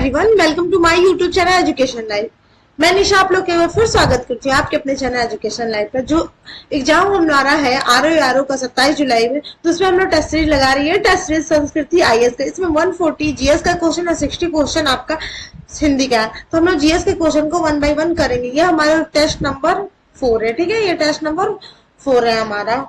Everyone, welcome to my YouTube channel education life. मैं निशा आप लोग के फिर स्वागत करती हूँ आपके अपने चैनल एजुकेशन लाइफ पर। जो एग्जाम हमारा है आर का 27 जुलाई में, तो उसमें हम लोग टेस्ट सीरीज लगा रही है। टेस्ट सीरीज संस्कृति आईएएस का, इसमें 140 जीएस का क्वेश्चन और 60 क्वेश्चन आपका हिंदी का है। तो हम लोग जीएस के क्वेश्चन को 1 बाय 1 करेंगे। ये हमारा टेस्ट नंबर 4 है, ठीक है। ये टेस्ट नंबर 4 है हमारा।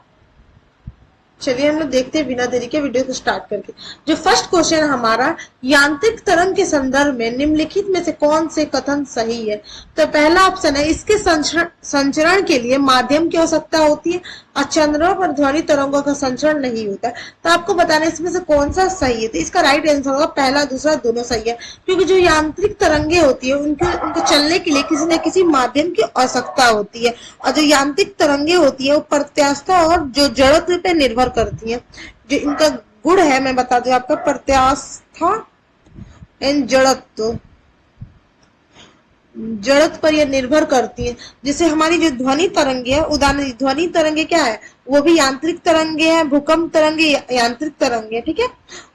चलिए हम लोग देखते हैं बिना देरी के वीडियो को स्टार्ट करके। जो फर्स्ट क्वेश्चन हमारा, यांत्रिक तरंग के संदर्भ में निम्नलिखित में से कौन से कथन सही है। तो पहला ऑप्शन है, इसके संचरण के लिए माध्यम की आवश्यकता होती है और चंद्रमा पर ध्वनि तरंगों का संचरण नहीं होता है। तो आपको बताना है इसमें से कौन सा सही है। तो इसका राइट आंसर होगा पहला, दूसरा दोनों सही है, क्योंकि जो यांत्रिक तरंगे होती है उनको चलने के लिए किसी न किसी माध्यम की आवश्यकता होती है। और जो यांत्रिक तरंगे होती है वो प्रत्यास्था और जो जड़त्व पे निर्भर करती है। जो इनका गुण है मैं बता दूं आपका, प्रत्यास्था एंड जड़त्व पर यह निर्भर करती है। जैसे हमारी जो ध्वनि तरंगे है, उदाहरण ध्वनि तरंगे क्या है, वो भी यांत्रिक तरंगे हैं। भूकंप तरंगे यांत्रिक तरंगे, ठीक है।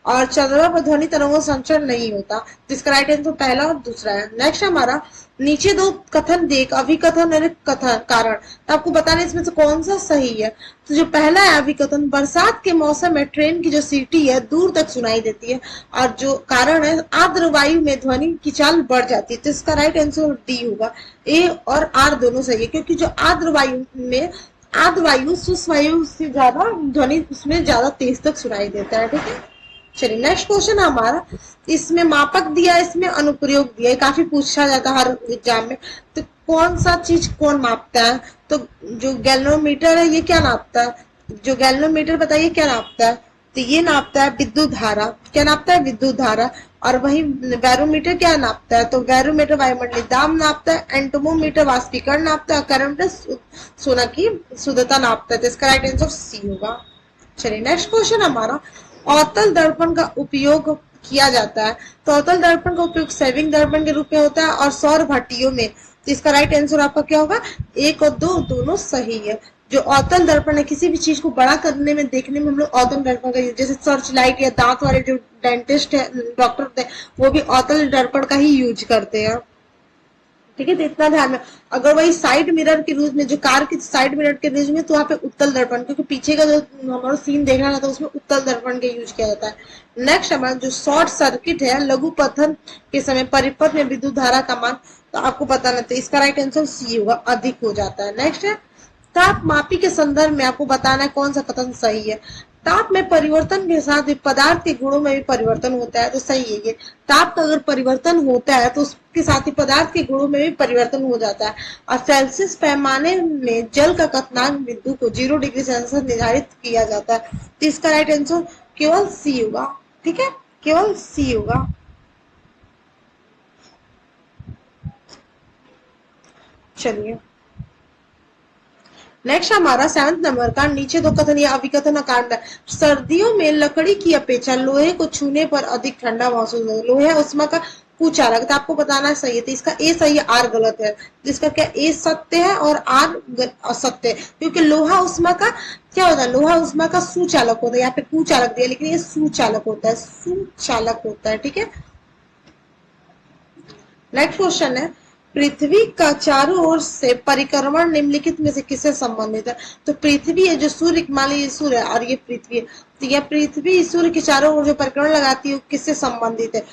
और चंद्रमा पर ध्वनि तरंगों संचरण नहीं होता। जिसका राइट आंसर तो पहला और दूसरा है। नेक्स्ट हमारा, नीचे दो कथन देख, अभिकथन और कथन कारण। तो आपको बताना है इसमें से कौन सा सही है। तो जो पहला है अभिकथन, बरसात के मौसम में ट्रेन की जो सीटी है दूर तक सुनाई देती है। और जो कारण है, आर्द्र वायु में ध्वनि की चाल बढ़ जाती है। तो इसका राइट आंसर डी होगा। ए और आर दोनों सही है, क्योंकि जो आर्द्र वायु शुष्क वायु से ज्यादा ध्वनि उसमें ज्यादा तेज तक सुनाई देता है, ठीक है। चलिए नेक्स्ट क्वेश्चन हमारा, इसमें मापक दिया, इसमें अनुप्रयोग दिया है। काफी पूछा जाता है हर एग्जाम में। तो कौन सा चीज कौन मापता है। तो जो गैल्वेनोमीटर है ये क्या नापता है। जो गैल्वेनोमीटर बताइए क्या नापता है। तो ये नापता है विद्युत धारा। क्या नापता है, विद्युत धारा। और वही बैरोमीटर क्या नापता है। तो बैरोमीटर वायुमंडलीय दाब नापता है। एंटोमोमीटर वाष्पीकरण नापता है। कैलोरीमीटर सोना की शुद्धता नापता है। तो इसका राइट आंसर सी होगा। चलिए नेक्स्ट क्वेश्चन हमारा, अवतल दर्पण का उपयोग किया जाता है। तो अवतल दर्पण का उपयोग सेविंग दर्पण के रूप में होता है और सौर भट्टियों में। तो इसका राइट आंसर आपका क्या होगा, 1 और 2 दोनों सही है। जो अवतल दर्पण है, किसी भी चीज को बड़ा करने में, देखने में हम लोग अवतल दर्पण का यूज, जैसे सर्च लाइट या दांत वाले जो डेंटिस्ट है, डॉक्टर होते हैं, वो भी अवतल दर्पण का ही यूज करते हैं, ठीक है। तो इतना ध्यान में, अगर वही साइड मिरर के रूप में, जो कार की साइड मिरर के रूप में, तो वहाँ पे उत्तल दर्पण, क्योंकि पीछे का जो हमारा सीन देखना रहता है उसमें उत्तल दर्पण का यूज किया जाता है। नेक्स्ट हमारा जो शॉर्ट सर्किट है, लघु पतन के समय परिपथ में विद्युत धारा का मान। तो आपको पता नहीं, तो इसका राइट आंसर सी होगा, अधिक हो जाता है। नेक्स्ट है, तापमापी के संदर्भ में आपको बताना है कौन सा कथन सही है। ताप में परिवर्तन के साथ पदार्थ के गुणों में भी परिवर्तन होता है। तो सही है ये। ताप का अगर परिवर्तन होता है तो उसके साथ ही पदार्थ के गुणों में भी परिवर्तन हो जाता है। और सेल्सियस पैमाने में जल का क्वथनांक बिंदु को 0 डिग्री सेल्सियस निर्धारित किया जाता है। तो इसका राइट आंसर केवल सी होगा, ठीक है, केवल सी होगा। चलिए नेक्स्ट हमारा 7 नंबर का, नीचे दो कथन या अभिकथन कारण। सर्दियों में लकड़ी की अपेक्षा लोहे को छूने पर अधिक ठंडा महसूस होता है। लोहे उष्मा का कुचालक। तो आपको बताना सही है। तो इसका ए सही है, आर गलत है। जिसका क्या, ए सत्य है और आर असत्य है, क्योंकि लोहा उष्मा का क्या होता है, लोहा उष्मा का सुचालक होता है। यहाँ पे कुचालक दिया, लेकिन ये सुचालक होता है, सुचालक होता है, ठीक है। नेक्स्ट क्वेश्चन है, पृथ्वी का चारों ओर से परिक्रमण निम्नलिखित में से किससे संबंधित है। तो पृथ्वी है, जो सूर्य, मान लीजिए सूर्य है और ये पृथ्वी है। तो यह पृथ्वी सूर्य के चारों ओर जो परिक्रमण लगाती है किससे संबंधित है।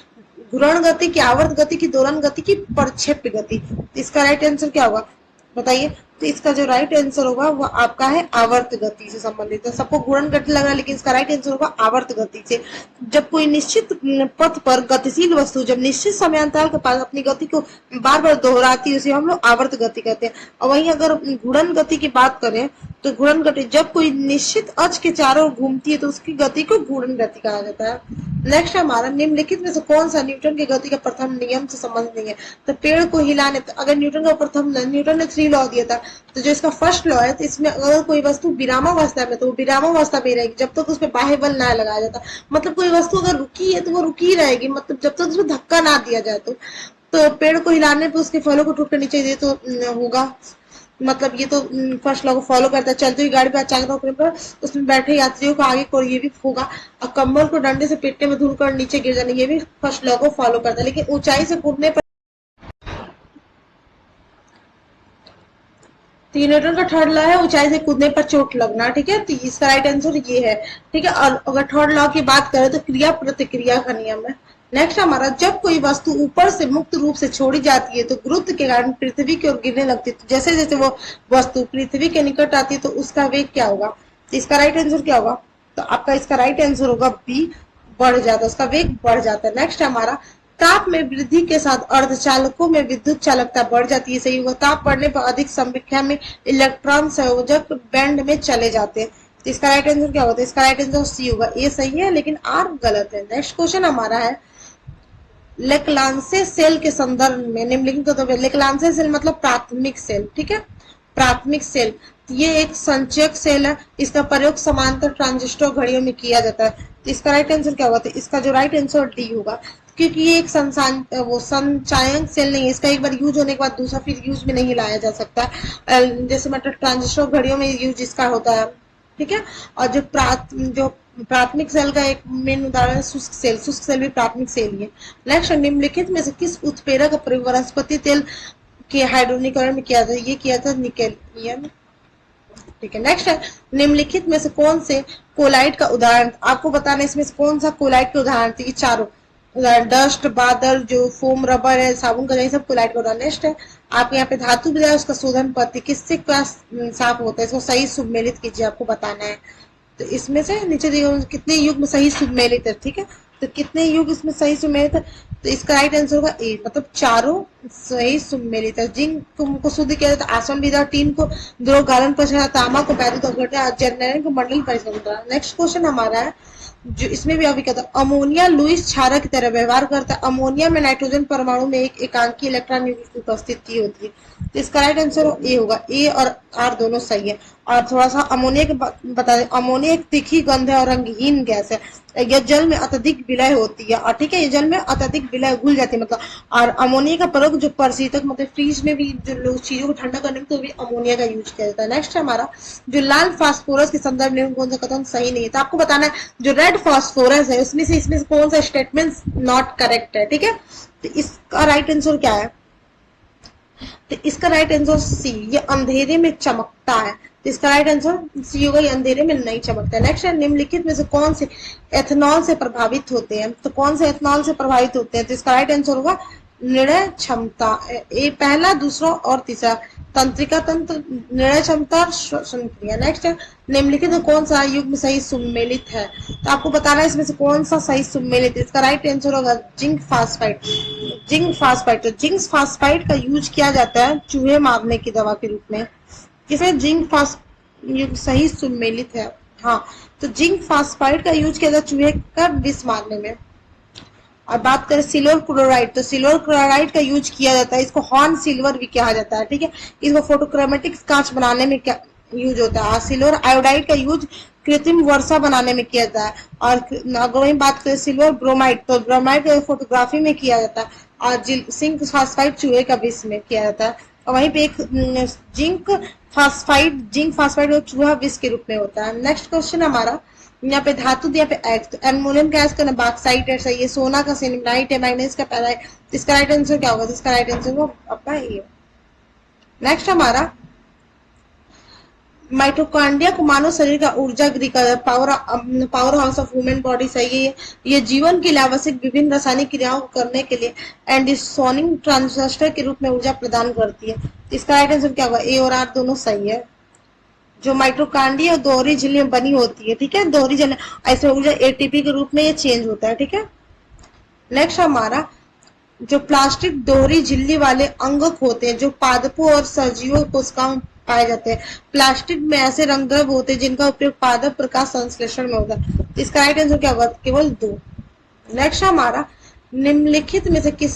घूर्ण गति की, आवर्त गति की, दोलन गति की, प्रक्षेप्य गति। तो इसका राइट आंसर क्या होगा बताइए। तो इसका जो राइट आंसर होगा वो आपका है आवर्त गति से संबंधित है। सबको घूर्ण गति लग रहा है, लेकिन इसका राइट आंसर होगा आवर्त गति से। जब कोई निश्चित पथ पर गतिशील वस्तु जब निश्चित समयांतराल के पास अपनी गति को बार बार दोहराती है, उसे हम लोग आवर्त गति कहते हैं। और वहीं अगर घूर्णन गति की बात करें तो घूर्णन गति जब कोई निश्चित अक्ष के चारों ओर घूमती है तो उसकी गति को घूर्णन गति कहा जाता है। नेक्स्ट हमारा, निम्नलिखित में से कौन सा न्यूटन की गति का प्रथम नियम से संबंधित नहीं है। तो पेड़ को हिलाने, तो अगर न्यूटन का प्रथम, न्यूटन ने 3 लॉ दिया था, तो जो इसका फर्स्ट लॉ है, तो इसमें अगर कोई वस्तु विरामावस्था में, तो वो विरामावस्था में रहेगी जब तक उस पर बाह्य बल ना लगाया जाता। मतलब कोई वस्तु अगर रुकी है तो वो रुकी ही रहेगी, मतलब जब तक उसमें धक्का ना दिया जाए। तो पेड़ को हिलाने पर उसके फलों को टूट कर नीचे दे तो होगा। मतलब ये तो फर्स्ट लॉ को फॉलो करता है। चलती हुई गाड़ी पर अचानक रोकने पर उसमें बैठे यात्रियों को आगे को ये भी होगा, और कंबल को डंडे से पेटने में धुल कर नीचे गिर जाना, ये भी फर्स्ट लॉ को फॉलो करता है। लेकिन ऊंचाई से कूदने पर, तो न्यूटन का थर्ड लॉ है ऊंचाई से कूदने पर चोट लगना, ठीक है। तो इसका राइट आंसर ये है, ठीक है। और अगर थर्ड लॉ की बात करें तो क्रिया प्रतिक्रिया का नियम है। नेक्स्ट हमारा, जब कोई वस्तु ऊपर से मुक्त रूप से छोड़ी जाती है तो गुरुत्व के कारण पृथ्वी की ओर गिरने लगती है। तो जैसे जैसे वो वस्तु पृथ्वी के निकट आती है तो उसका वेग क्या होगा? तो इसका राइट आंसर क्या होगा? तो आपका इसका राइट आंसर होगा बी, बढ़ जाता है, उसका वेग बढ़ जाता है। नेक्स्ट हमारा, ताप में वृद्धि के साथ अर्धचालकों में विद्युत चालकता बढ़ जाती है, सही होगा। ताप बढ़ने पर अधिक संख्या में इलेक्ट्रॉन संयोजक बैंड में चले जाते हैं। तो इसका राइट आंसर क्या होता है? इसका राइट आंसर सी होगा, ए सही है लेकिन आर गलत है। नेक्स्ट क्वेश्चन हमारा है, लेक्लांसे सेल के संदर्भ में निम्नलिखित को, तो लेक्लांसे सेल मतलब प्राथमिक सेल, ठीक है, प्राथमिक सेल। ये एक संचयक सेल है, इसका प्रयोग समांतर ट्रांजिस्टर घड़ियों में किया जाता है। तो इसका राइट आंसर क्या होगा? तो इसका जो राइट आंसर डी होगा, क्योंकि ये एक संचायक सेल नहीं है, इसका एक बार यूज होने के बाद दूसरा फिर यूज में नहीं लाया जा सकता। जैसे मतलब ट्रांजिस्टर घड़ियों में यूज इसका होता है, ठीक है। और जो प्राथमिक सेल का एक मेन उदाहरण है शुष्क सेल भी प्राथमिक सेल ही है। नेक्स्ट, निम्नलिखित में से किस उत्प्रेरक का प्रयोग वनस्पति तेल के हाइड्रोनीकरण में किया था? ये किया था निकेलियम, ठीक है। नेक्स्ट है, निम्नलिखित में से कौन से कोलाइट का उदाहरण, आपको बताना इसमें से कौन सा कोलाइट के उदाहरण थे? ये चारों उदाहरण, डस्ट, बादल, जो फोम, रबर है, साबुन का, यही सब कोलाइट का उदाहरण। नेक्स्ट है, आपके यहाँ पे धातु विलय उसका शोधन पद्धति किससे क्या साफ होता है? इसको सही सुमेलित कीजिए, आपको बताना है। तो इसमें से नीचे दिए कितने युग में सही सुमेलित है, ठीक है। तो कितने युग इसमें सही सुमेलित है? तो इसका राइट आंसर होगा ए, मतलब चारों सही सुमेलित है। जिंक को शुद्ध किया जाता है, आसवन विधा, टीन को द्रव गालन पर, तांबा को वैद्युत अपघटन, जर्नैन को मंडल परिसर। नेक्स्ट क्वेश्चन हमारा है, जो इसमें भी अभी कहता है, अमोनिया लुईस क्षारक की तरह व्यवहार करता है। अमोनिया में नाइट्रोजन परमाणु में एक एकांकी इलेक्ट्रॉन की उपस्थिति होती है। तो इसका राइट आंसर ए होगा, ए और आर दोनों सही है। और थोड़ा सा अमोनिया के बता दें, अमोनिया एक तीखी गंध है और रंगहीन गैस है, यह जल में अत्यधिक विलय होती है, और ठीक है, ये जल में अत्यधिक विलय घुल जाती है मतलब। और अमोनिया का प्रयोग जो परिशीतक मतलब फ्रीज में भी जो लोग चीजों को ठंडा करने में, तो भी अमोनिया का यूज किया जाता है। नेक्स्ट है हमारा, जो लाल फास्फोरस के संदर्भ में कौन सा कथन सही नहीं है? तो आपको बताना है, जो रेड फास्फोरस है उसमें से कौन सा स्टेटमेंट नॉट करेक्ट है, ठीक है। तो इसका राइट आंसर क्या है? तो इसका राइट आंसर सी, ये अंधेरे में चमकता है। तो इसका राइट आंसर सी होगा, ये अंधेरे में नहीं चमकता है। नेक्स्ट है, निम्नलिखित में से कौन से एथेनॉल से प्रभावित होते हैं? तो कौन से एथेनॉल से प्रभावित होते हैं? तो इसका राइट आंसर होगा निर्णय क्षमता, ये पहला, दूसरा और तीसरा, तंत्रिका तंत्र, निर्णय क्षमता, श्वसन क्रिया। नेक्स्ट है, निम्नलिखित में कौन सा युग्म सही सुमेलित है? तो आपको बताना है इसमें से कौन सा सही सुमेलित है। इसका राइट आंसर होगा जिंक फास्फाइड, जिंक फास्फाइड। तो जिंक फास्फाइड का यूज किया जाता है चूहे मारने की दवा के रूप में। किसमें जिंक फास्फाइड सही सुमेलित है? हाँ, तो जिंक फास्फाइड का यूज किया जाता है चूहे का विष मारने में। और बात करें सिल्वर क्लोराइड, तो सिल्वर क्लोराइड का यूज किया जाता है, इसको हॉर्न सिल्वर भी कहा जाता है, ठीक है। इसको फोटोक्रोमेटिक कांच बनाने में क्या यूज होता है। सिल्वर आयोडाइड का यूज कृत्रिम वर्षा बनाने में किया जाता है। और अगर वही बात करें सिल्वर ब्रोमाइड, तो ब्रोमाइड का फोटोग्राफी में किया जाता है। और जिंक फास्फाइड चूहे का विष में किया जाता है। और वहीं पे एक जिंक फास्फाइड चूहा विष के रूप में होता है। नेक्स्ट क्वेश्चन हमारा, यहाँ पे धातु दिया पे एक्स, तो एल्युमिनियम गैस का बॉक्साइट है, सही है। सोना का सिलिनाइट है, मैग्नीज का पैराइट। इसका राइट आंसर क्या होगा? इसका राइट आंसर वो आपका ए। नेक्स्ट हमारा, माइटोकॉन्ड्रिया को मानव शरीर का ऊर्जा गृह का power house of human body, सही है। ये जीवन के लिए आवश्यक विभिन्न रासायनिक क्रियाओं को करने के लिए एंडोसोनिक ट्रांजिस्टर के रूप में ऊर्जा प्रदान करती है। इसका राइट आंसर क्या होगा? ए और आर दोनों सही है। जो माइटोकॉन्ड्रिया दोहरी झिल्ली में बनी होती है, ठीक है, दोहरी झिल्ली, ऐसे ऊर्जा एटीपी के रूप में ये चेंज होता है, ठीक है। नेक्स्ट हमारा, जो प्लास्टिक दोहरी झिल्ली वाले अंगक होते हैं जो पादपों और सजीवों कोशिकाओं में पाए जाते हैं। प्लास्टिक में ऐसे रंग द्रव्य होते हैं जिनका उपयोग पादप प्रकाश संश्लेषण में होता है। तो इसका राइट आंसर क्या होगा? केवल दो। नेक्स्ट हमारा, निम्नलिखित में से किस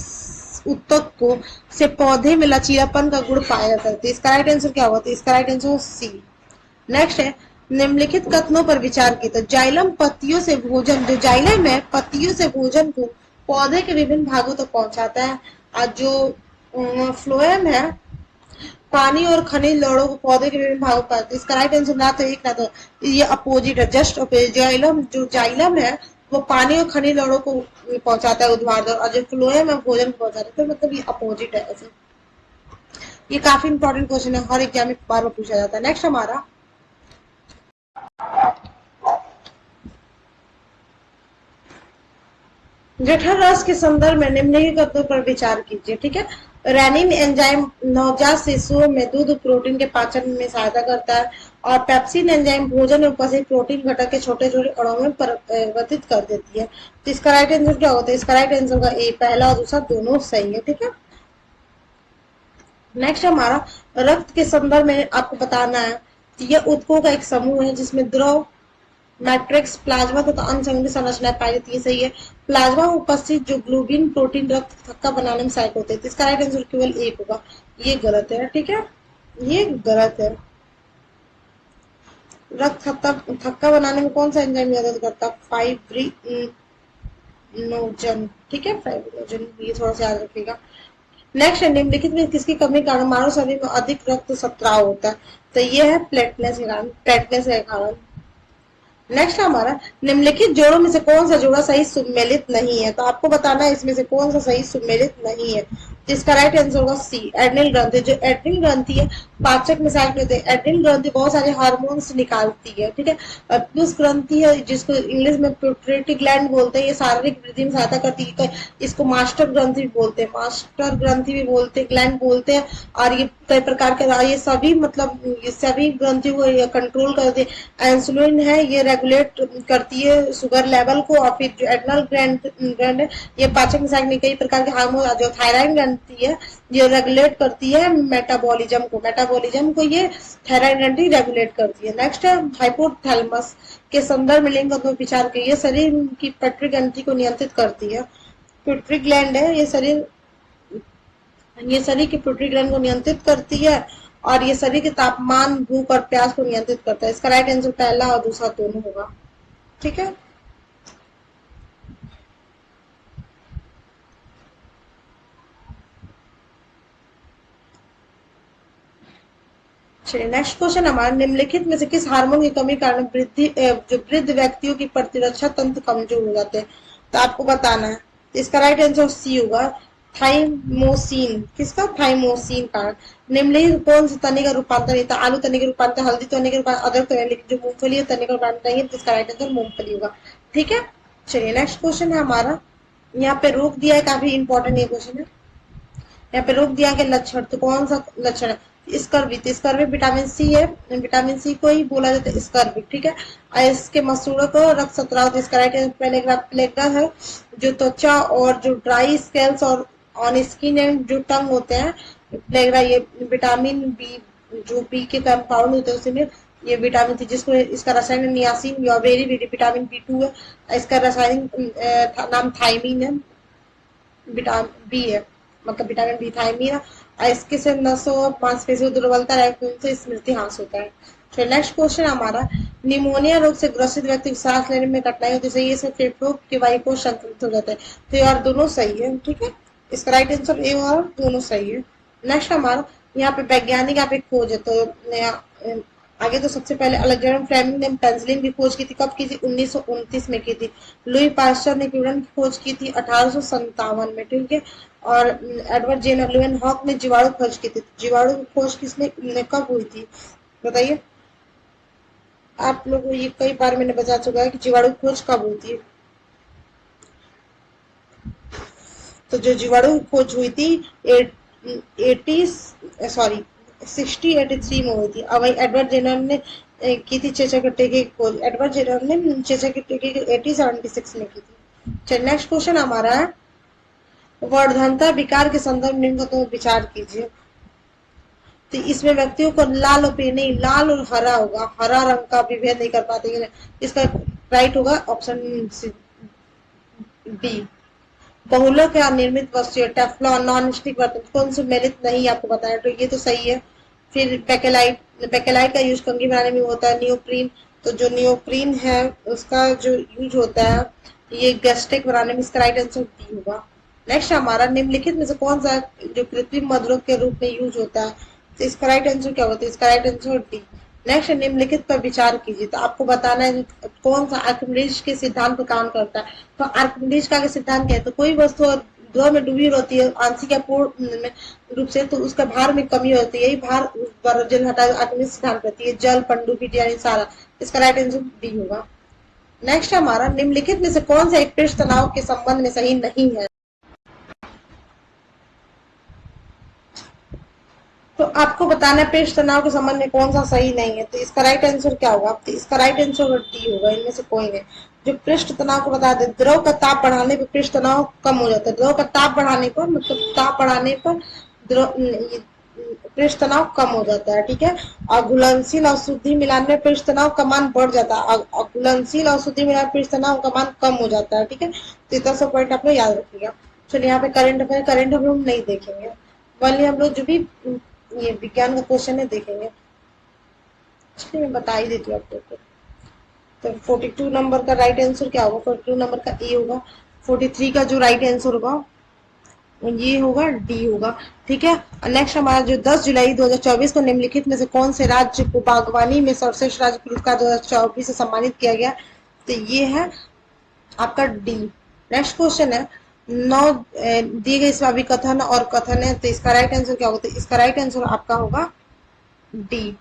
उत्तक को से पौधे में लचीलापन का गुण पाया जाता है? तो इसका राइट आंसर क्या होगा? तो इसका राइट आंसर सी। नेक्स्ट है, निम्नलिखित कथनों पर विचार की, तो जाइलम पत्तियों से भोजन, जो जाइलम है पत्तियों से भोजन को पौधे के विभिन्न भागों तक पहुंचाता है। और जो फ्लोएम है पानी और खनिज लवणों को पौधे के विभिन्न भागों पर, तो इसका राइट आंसर ना तो एक ना तो ये अपोजिट है, जस्ट अपोजिट। जाइलम जो जाइलम है वो पानी और खनिज लवणों को पहुंचाता है ऊर्ध्वाधर, और जो फ्लोएम है भोजन को पहुंचाता है, तो मतलब ये अपोजिट है ऐसे। ये काफी इंपॉर्टेंट क्वेश्चन है, हर एग्जाम में बार बार पूछा जाता है। नेक्स्ट हमारा जठर रस के संदर्भ में निम्नलिखित तत्वों पर विचार कीजिए, ठीक है। रेनिन एंजाइम नवजात शिशुओं में दूध प्रोटीन के पाचन में सहायता करता है, और पेप्सिन एंजाइम भोजन में उपस्थित प्रोटीन घटक के छोटे छोटे अणुओं में परिवर्तित कर देती है। तो इसका राइट आंसर क्या होता है? इसका राइट आंसर होगा ए, पहला और दूसरा दोनों सही है, ठीक है। नेक्स्ट हमारा रक्त के संदर्भ में आपको बताना है, यह ऊतकों का एक समूह है जिसमें द्रव, मैट्रिक्स, प्लाज्मा तथा अन्य संघनित संरचनाएं पाई जाती है, सही है। प्लाज्मा में उपस्थित जो ग्लोबिन प्रोटीन रक्त थक्का बनाने में सहायक होते हैं, तो इसका राइट आंसर केवल एक होगा, ये गलत है, ठीक है, ये गलत है। रक्त थक्का बनाने में कौन सा एंजाइम मदद करता है? फाइब्रिनोजन, ठीक है, फाइब्रिनोजन, ये थोड़ा सा याद रखिएगा। नेक्स्ट है, निम्नलिखित में किसकी कमी के कारण मानव शरीर में अधिक रक्त स्त्राव होता है? तो ये है प्लेटलेट्स के कारण, प्लेटलेट्स के कारण। नेक्स्ट हमारा निम्नलिखित जोड़ों में से कौन सा जोड़ा सही सुमेलित नहीं है? तो आपको बताना है इसमें से कौन सा सही सुमेलित नहीं है। तो इसका राइट आंसर होगा सी, एड्रिनल ग्रंथि। जो एड्रिनल ग्रंथि है पाचक में सहायक होते हैं। एड्रिनल ग्रंथि बहुत सारे हार्मोन्स निकालती है, ठीक है। और प्लस ग्रंथि है जिसको इंग्लिश में पिट्यूटरी ग्लैंड बोलते हैं, ये शारीरिक वृद्धि में सहायता करती है। इसको मास्टर ग्रंथि भी बोलते हैं, मास्टर ग्रंथि भी बोलते हैं, ग्लैंड बोलते हैं। और ये कई प्रकार के, ये सभी मतलब ये सभी ग्रंथियों को कंट्रोल करते हैं। इंसुलिन है ये रेगुलेट करती है शुगर लेवल को। और फिर जो एड्रिनल ग्लैंड है ये पाचक में सहायक कई प्रकार के हार्मोन, जो थायराइड ग्रंथि है ये रेगुलेट करती है मेटाबॉलिज्म को ये थायराइड ग्रंथि रेगुलेट करती है। नेक्स्ट है हाइपोथैलेमस के संदर्भ में लिंग तत्व विचार के, ये शरीर की पिट्यूटरी ग्रंथि को नियंत्रित करती है। पिट्यूटरी ग्लैंड है ये शरीर की पिट्यूटरी ग्लैंड को नियंत्रित करती है, और ये शरीर के तापमान, भूख और प्यास को नियंत्रित करता है। इसका राइट आंसर पहला और दूसरा दोनों होगा, ठीक है। चलिए नेक्स्ट क्वेश्चन हमारा, निम्नलिखित में से किस हार्मोन की कमी कारण जो वृद्ध व्यक्तियों की प्रतिरक्षा तंत्र कमजोर हो जाते हैं? तो आपको बताना है। इसका राइट आंसर सी होगा, थाइमोसिन। किसका? थाइमोसिन कारण। निम्नलिखित कौन सा तने का रूपांतर नहीं था? आलू तने का रूपांतर, हल्दी तने का रूपांतर, अदरक तने, लेकिन जो मूंगफली है तने का रूपांतर नहीं है, तो इसका राइट आंसर मूंगफली होगा, ठीक है। चलिए नेक्स्ट क्वेश्चन है हमारा, यहाँ पे रोक दिया है, काफी इंपॉर्टेंट ये क्वेश्चन है। यहाँ पे रोक दिया के लक्षण, तो कौन सा लक्षण है? स्कर्वी। तो स्कर्वी विटामिन सी है, विटामिन सी को ही बोला जाता है स्कर्वी, ठीक है। इसके मसूड़ों को रक्त स्त्राव, तो इसका राइट आंसर प्लेगा है, जो त्वचा और जो ड्राई स्केल्स और ऑन स्किन एंड जो टंग होते हैं, प्लेगा ये विटामिन बी, जो बी के कंपाउंड होते हैं उसमें ये विटामिन थी, जिसको इसका रासायनिक नियासिन या वेरी विटामिन बी2 है। इसका रासायनिक नाम थायमीन है, विटामिन बी है, मतलब विटामिन बी थायमीन है। इसके से नसों मांसपेशियों दुर्बलता रहती, स्मृति ह्रास होता है। तो नेक्स्ट क्वेश्चन हमारा, निमोनिया रोग से ग्रसित व्यक्ति को सांस लेने में कठिनाई होती है, ये फेफड़ों के वायुकोष संक्रमित हो जाता है। तो यार दोनों सही है, ठीक है। इसका राइट आंसर ए और दोनों सही है। नेक्स्ट हमारा, यहाँ पे वैज्ञानिक यहाँ पे खोज है, तो आगे तो सबसे पहले अलेक्जेंडर फ्लेमिंग ने पेंसिलिन की खोज की थी, कब की थी? 1929 में की थी। लुई पास्चर ने किरण की खोज की थी 1857 में, ठीक है। और एडवर्ड जेनर लुएन हॉक ने जीवाणु खोज की थी। जीवाणु की खोज किसने कब हुई थी बताइए? आप लोगों को ये कई बार मैंने बता चुका है कि जीवाणु खोज कब होती है। तो जो जीवाणु खोज हुई थी 1683 में हुई थी। अब वही एडवर्ड जेनर ने की थी चेचक के टीके की खोज। एडवर्ड जेनर ने चेचक के टीके की 1876 में की थी। चलिए नेक्स्ट क्वेश्चन हमारा है, वर्धनता विकार के संदर्भ में तो विचार कीजिए। तो इसमें व्यक्तियों को लाल और नहीं, लाल और हरा होगा, हरा रंग का विभेद नहीं कर पाते। इसका राइट होगा ऑप्शन बी। बहुलक या निर्मित वस्तु, टेफ्लॉन, नॉन स्टिक बर्तन, कौन से मेरिट नहीं आपको बताया, तो ये तो सही है। फिर बेकेलाइट का यूज कंघी बनाने में होता है। नियोप्रीन, तो जो नियोप्रीन है उसका जो यूज होता है ये गैस्ट्रिक बनाने में, इसका राइट आंसर बी होगा। नेक्स्ट हमारा, निम्नलिखित में से कौन सा जो कृत्रिम मधुरों के रूप में यूज होता है? तो इसका राइट आंसर क्या होता है? इसका राइट आंसर डी। नेक्स्ट, निम्नलिखित पर विचार कीजिए। तो आपको बताना है कौन सा आर्किमिडीज के सिद्धांत पर काम करता है। तो आर्किमिडीज का सिद्धांत क्या है? तो कोई वस्तु द्रव में डूबी रहती है आंशिक या पूर्ण रूप से, तो उसका भार में कमी होती है, यही भार जल हटा आर्किमिडीज सिद्धांत करती है। जल, पनडुब्बी यानी सारा। इसका राइट आंसर डी होगा। नेक्स्ट हमारा, निम्नलिखित में से कौन सा एक पृष्ठ तनाव के संबंध में सही नहीं है? तो आपको बताना है पृष्ठ तनाव के संबंध में कौन सा सही नहीं है। तो इसका राइट आंसर क्या होगा? तो इसका राइट आंसर डी होगा। इनमें से कोई नहीं। जो पृष्ठ तनाव को बता दे, द्रव का ताप बढ़ाने पर पृष्ठ तनाव कम हो जाता है। द्रव का ताप बढ़ाने पर, मतलब ताप बढ़ाने पर द्रव पृष्ठ तनाव कम हो जाता है, ठीक है। और घुलनशील और शुद्धि मिलान में पृष्ठ तनाव का मान बढ़ जाता है, और घुलनशील और शुद्धि मिलान पृष्ठ तनाव का मान कम हो जाता है, ठीक है। तो इतना सब पॉइंट आप लोग याद रखिएगा। चलिए यहाँ पे करंट अफेयर, करंट हम लोग नहीं देखेंगे, वाले हम लोग जो भी ये विज्ञान का क्वेश्चन है देखेंगे। चलिए मैं बता ही देती हूँ आप लोग को। तो 42 नंबर का राइट आंसर क्या होगा? 42 नंबर का ए होगा। 43 का जो राइट आंसर होगा ये होगा डी होगा, ठीक है। नेक्स्ट हमारा जो 10 जुलाई 2024 को निम्नलिखित में से कौन से राज्य को बागवानी में सर्वश्रेष्ठ राज्य पुरस्कार 2024 से सम्मानित किया गया? तो ये है आपका डी। नेक्स्ट क्वेश्चन है, 9 दिए गए इसमें अभिकथन और कथन है, तो इसका राइट आंसर क्या होगा? इसका राइट आंसर आपका होगा डी।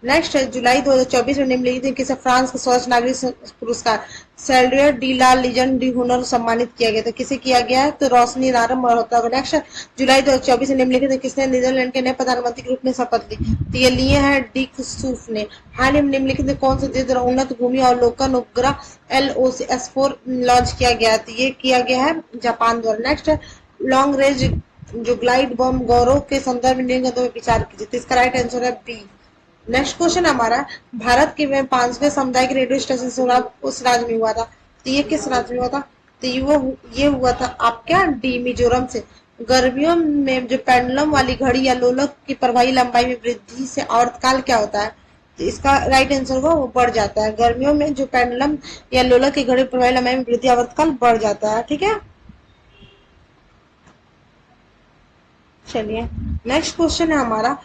नेक्स्ट है, जुलाई 2024 में निम्नलिखित किसे फ्रांस का स्वच्छ नागरिक पुरस्कार सेल्वियर डी ला लीजन डी हुनर सम्मानित किया गया? तो किसे किया गया है? तो रोशनी नारम मल्होत्रा को। नेक्स्ट, जुलाई 2024 में निम्नलिखित किसने नीदरलैंड के नए प्रधानमंत्री के रूप में शपथ ली? तो ये लिए हैं डिक सूफ ने। हाल ही में निम्नलिखित में कौन सा देश द्वारा उन्नत भूमि अवलोकन उपग्रह LOCS-4 लॉन्च किया गया? तो ये किया गया है जापान द्वारा। नेक्स्ट है, लॉन्ग रेंज जो ग्लाइड बम गौरव के संदर्भ में विचार कीजिए। तो इसका राइट आंसर है बी। नेक्स्ट क्वेश्चन हमारा, भारत के में 5वें सामुदायिक रेडियो स्टेशन शुरुआत उस राज्य में हुआ था? तो ये किस राज्य में हुआ था? तो ये हुआ था आपका डी, मिजोरम से। गर्मियों में जो पेंडुलम वाली घड़ी या लोलक की प्रभावी लंबाई में वृद्धि से आवर्तकाल क्या होता है? तो इसका राइट आंसर होगा वो बढ़ जाता है। गर्मियों में जो पेंडुलम या लोलक की घड़ी प्रभावी लंबाई में वृद्धि आवर्तकाल बढ़ जाता है, ठीक है। चलिए नेक्स्ट क्वेश्चन है हमारा,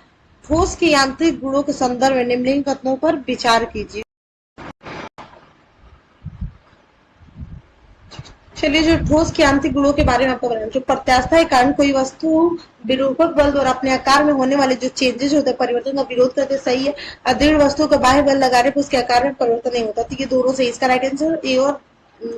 ठोस के यांत्रिक गुणों के संदर्भ में निम्नलिखित कथनों पर विचार कीजिए। चलिए, जो ठोस के यांत्रिक गुणों के बारे में आपको बताएं, जो प्रत्यास्था के कारण कोई वस्तु विरूपक बल द्वारा अपने आकार में होने वाले जो चेंजेस होते हैं, परिवर्तन का विरोध करते, सही है। अदृढ़ वस्तु का बाह्य बल लगाने पर उसके आकार में परिवर्तन नहीं होता। तो ये दोनों सही। इसका राइट आंसर ए और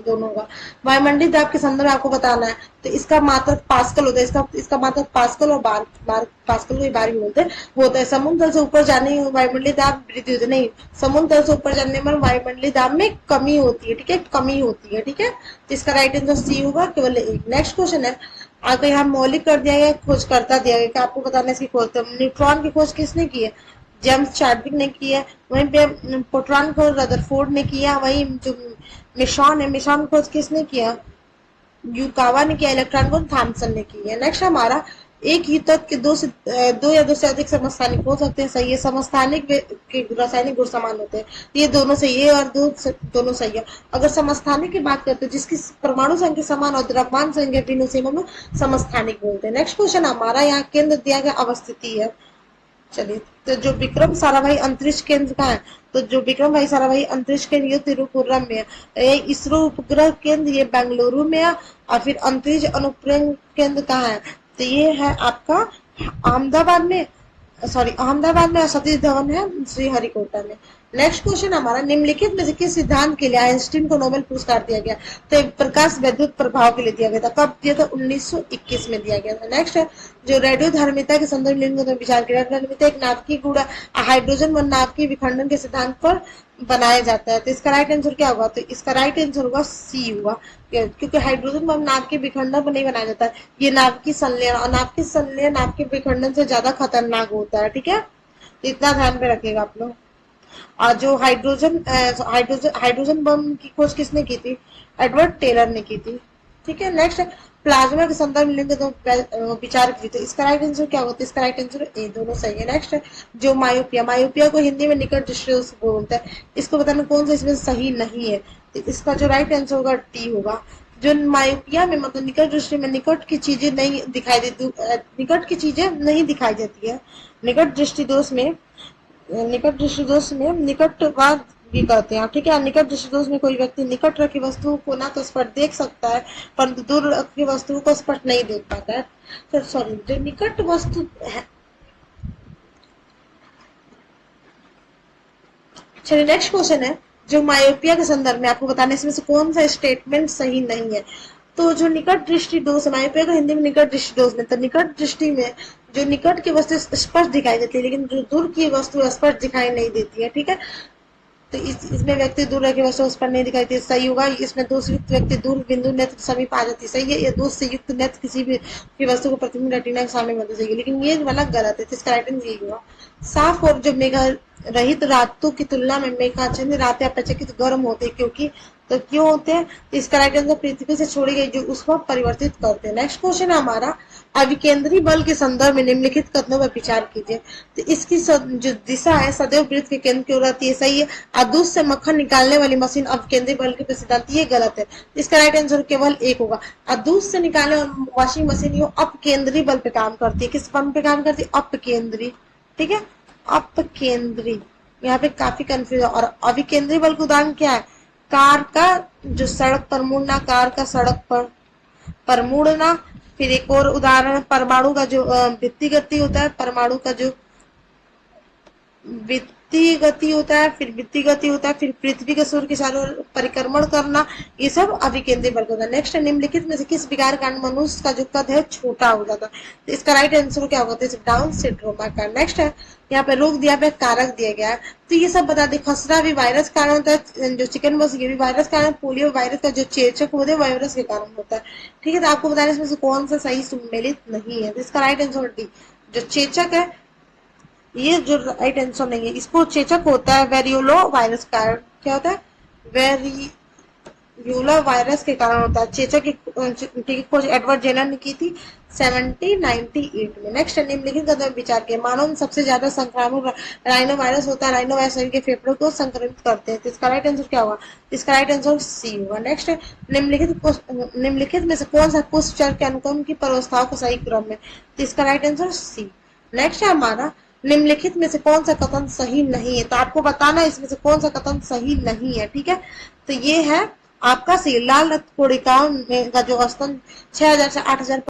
दोनों का। वायुमंडलीय दाब के संदर्भ में आपको बताना है, तो इसका मात्रक पास्कल होता है। इसका मात्रक पास्कल और बार पास्कल को बार भी बोलते हैं, वो होता है। समुद्र तल से ऊपर जाने वायुमंडलीय दाब वृद्धि होती है, नहीं, समुद्र तल से ऊपर जाने पर वायुमंडलीय दाब में कमी होती है, ठीक है, कमी होती है, ठीक है। तो इसका राइट आंसर सी होगा, केवल एक। नेक्स्ट क्वेश्चन है, आगे यहाँ मौलिक कर दिया गया, खोजकर्ता दिया गया, आपको बताना है इसकी खोज। तो न्यूट्रॉन की खोज किसने की है? जेम्स चाडविक ने की है। वहीं पे प्रोटॉन को रदरफोर्ड ने किया। वहीं जो मिशॉन है, मिशॉन खोज किसने किया? युकावा ने किया। इलेक्ट्रॉन को थॉमसन ने की है। नेक्स्ट हमारा, एक ही तत्व के दो या दो से अधिक समस्थानिक हो सकते हैं, सही है। समस्थानिक के रासायनिक गुण समान होते हैं, ये दोनों सही है, और दोनों सही है। अगर समस्थानिक की बात करते हैं, जिसकी परमाणु संख्या समान और द्रव्यमान संख्या तीनों सीमा में, समस्थानिक बोलते हैं। नेक्स्ट क्वेश्चन हमारा, यहाँ केंद्र दिया गया अवस्थिति है। चलिए, तो जो विक्रम साराभाई अंतरिक्ष केंद्र का है, तो जो विक्रम भाई साराभाई अंतरिक्ष केंद्र ये तिरुपुरम में है। इसरो उपग्रह केंद्र ये बेंगलुरु में है। और फिर अंतरिक्ष अनुप्रयोग केंद्र कहाँ है? तो ये है आपका अहमदाबाद में, सॉरी अहमदाबाद में। सतीश धवन है श्रीहरिकोटा में। नेक्स्ट क्वेश्चन हमारा, निम्नलिखित में से किस सिद्धांत के लिए आइंस्टीन को नोबेल पुरस्कार दिया गया? तो प्रकाश विद्युत प्रभाव के लिए दिया गया था। कब दिया था? 1921 में दिया गया था। नेक्स्ट है, जो रेडियोधर्मिता के संदर्भ में विचार किया। रेडियोधर्मिता एक नाभिकीय गुण हाइड्रोजन व नाभिकीय विखंडन के सिद्धांत पर बनाया जाता है। तो इसका राइट आंसर क्या होगा? तो इसका राइट आंसर होगा सी होगा, क्योंकि हाइड्रोजन बम नाभिकीय विखंडन पर नहीं बनाया जाता है, ये नाभिकीय संलयन, और नाभिकीय संलयन नाभिकीय विखंडन से ज्यादा खतरनाक होता है, ठीक है। तो इतना ध्यान पे रखिएगा आप लोग। और जो हाइड्रोजन बम की खोज किसने की थी? एडवर्ड टेलर ने की थी, ठीक है। नेक्स्ट, प्लाज्मा के संदर्भ में तो विचार की थी। इसका राइट आंसर क्या होता है? इसका राइट आंसर ए, दोनों सही है। नेक्स्ट, जो मायोपिया को हिंदी में निकट दृष्टि बोलते हैं, इसको बताना कौन सा इसमें सही नहीं है। तो इसका जो राइट आंसर होगा टी होगा। जो मायोपिया में मतलब निकट दृष्टि में निकट की चीजें नहीं दिखाई देती, निकट की चीजें नहीं दिखाई देती है। निकट दृष्टि दोष में, निकट दृष्टि दोष में निकटवाद भी कहते हैं, ठीक है। निकट दृष्टि दोष में कोई व्यक्ति निकट रखी वस्तु को ना तो स्पष्ट देख सकता है, परंतु दूर रखी वस्तु को स्पष्ट नहीं देख पाता है। तो सॉरी, जो निकट वस्तु है। चलिए नेक्स्ट क्वेश्चन है, जो मायोपिया के संदर्भ में आपको बताने इसमें से कौन सा स्टेटमेंट सही नहीं है। तो जो निकट दृष्टि दोष है, मायोपिया को हिंदी में निकट दृष्टि दोष में, तो निकट दृष्टि में जो निकट की वस्तु स्पष्ट दिखाई देती है, लेकिन जो दूर की वस्तु स्पष्ट दिखाई नहीं देती है, ठीक है। तो इसमें व्यक्ति दूर रखे वस्तु उस पर नहीं दिखाई देती, सही होगा। इसमें दोष युक्त व्यक्ति दूर बिंदु नेत्र समीप आ जाती, सही है। ये दोष से युक्त नेत्र किसी भी वस्तु को प्रतिबिंब रेटिना के सामने बनती, सही है, लेकिन ये वाला गलत है। तो इसका राइट आंसर यही होगा। साफ और जो मेघा रहित रातों की तुलना में मेघाच्छन्न रातें अपेक्षाकृत गर्म होते हैं, क्योंकि तो क्यों होते हैं। तो इसका राइट आंसर पृथ्वी से छोड़ी गई जो उसको परिवर्तित करते हैं। नेक्स्ट क्वेश्चन है हमारा, अविकेंद्री बल के संदर्भ में निम्नलिखित कथनों पर विचार कीजिए। तो इसकी जो दिशा है सदैव वृत्त के केंद्र की ओर रहती है, सही है। और दूध से मक्खन निकालने वाली मशीन अविकेंद्री बल के सिद्धांत, ये गलत है। इसका राइट आंसर केवल एक होगा। और दूध से निकालने वाली वॉशिंग मशीन ये अपकेंद्री बल पे काम करती है। किस बल पे काम करती है? अपकेंद्री, ठीक है, अपकेंद्री। यहाँ पे काफी कंफ्यूज है। और अविकेंद्री बल का उदाहरण क्या है? कार का जो सड़क पर मुड़ना, कार का सड़क पर मुड़ना। फिर एक और उदाहरण, परमाणु का जो वित्तीय गति होता है, परमाणु का जो वित्तीय गति होता है, फिर वित्तीय गति होता है, फिर पृथ्वी के सूर्य के चारों ओर परिक्रमण करना, ये सब अभिकेंद्री बल होता है। नेक्स्ट, निम्नलिखित में से किस विकार कारण मनुष्य का जो कद है छोटा हो जाता है? तो इसका राइट आंसर क्या होगा? डाउन सिंड्रोम का। नेक्स्ट है, यहाँ पे रोग दिया पे कारक दिया गया है, तो ये सब बता दें। खसरा भी वायरस कारण होता है, जो चिकन बॉक्स ये भी वायरस कारण, पोलियो वायरस का जो चेचक होते हैं वायरस के कारण होता है, ठीक है। तो आपको बताने इसमें से कौन सा सही सुमेलित नहीं है? तो इसका राइट आंसर डी, जो चेचक है ये जो राइट आंसर नहीं है। इसको चेचक होता है वेरियोलो वायरस कारण, क्या होता है? वेरियोला वायरस के कारण होता है चेचक की खोज एडवर्ड जेनर ने की थी 1798 में। नेक्स्ट, निम्नलिखित कदम विचार किया। मानव में सबसे ज्यादा संक्रामक राइनो वायरस होता है, राइनो वायरस शरीर के फेफड़ों को संक्रमित करते हैं। तो इसका राइट आंसर क्या होगा? इसका राइट आंसर सी होगा। नेक्स्ट, निम्नलिखित में से कौन सा पुष्प चर के अनुक्रम की प्रवस्थाओं को सही क्रम में? तो इसका राइट आंसर सी। नेक्स्ट है हमारा, निम्नलिखित में से कौन सा कथन सही नहीं है? तो आपको बताना है इसमें से कौन सा कथन सही नहीं है, ठीक है। तो ये है आपका सी, लाल रक्त कोशिकाओं में का जो औसतन 6000 से 8000।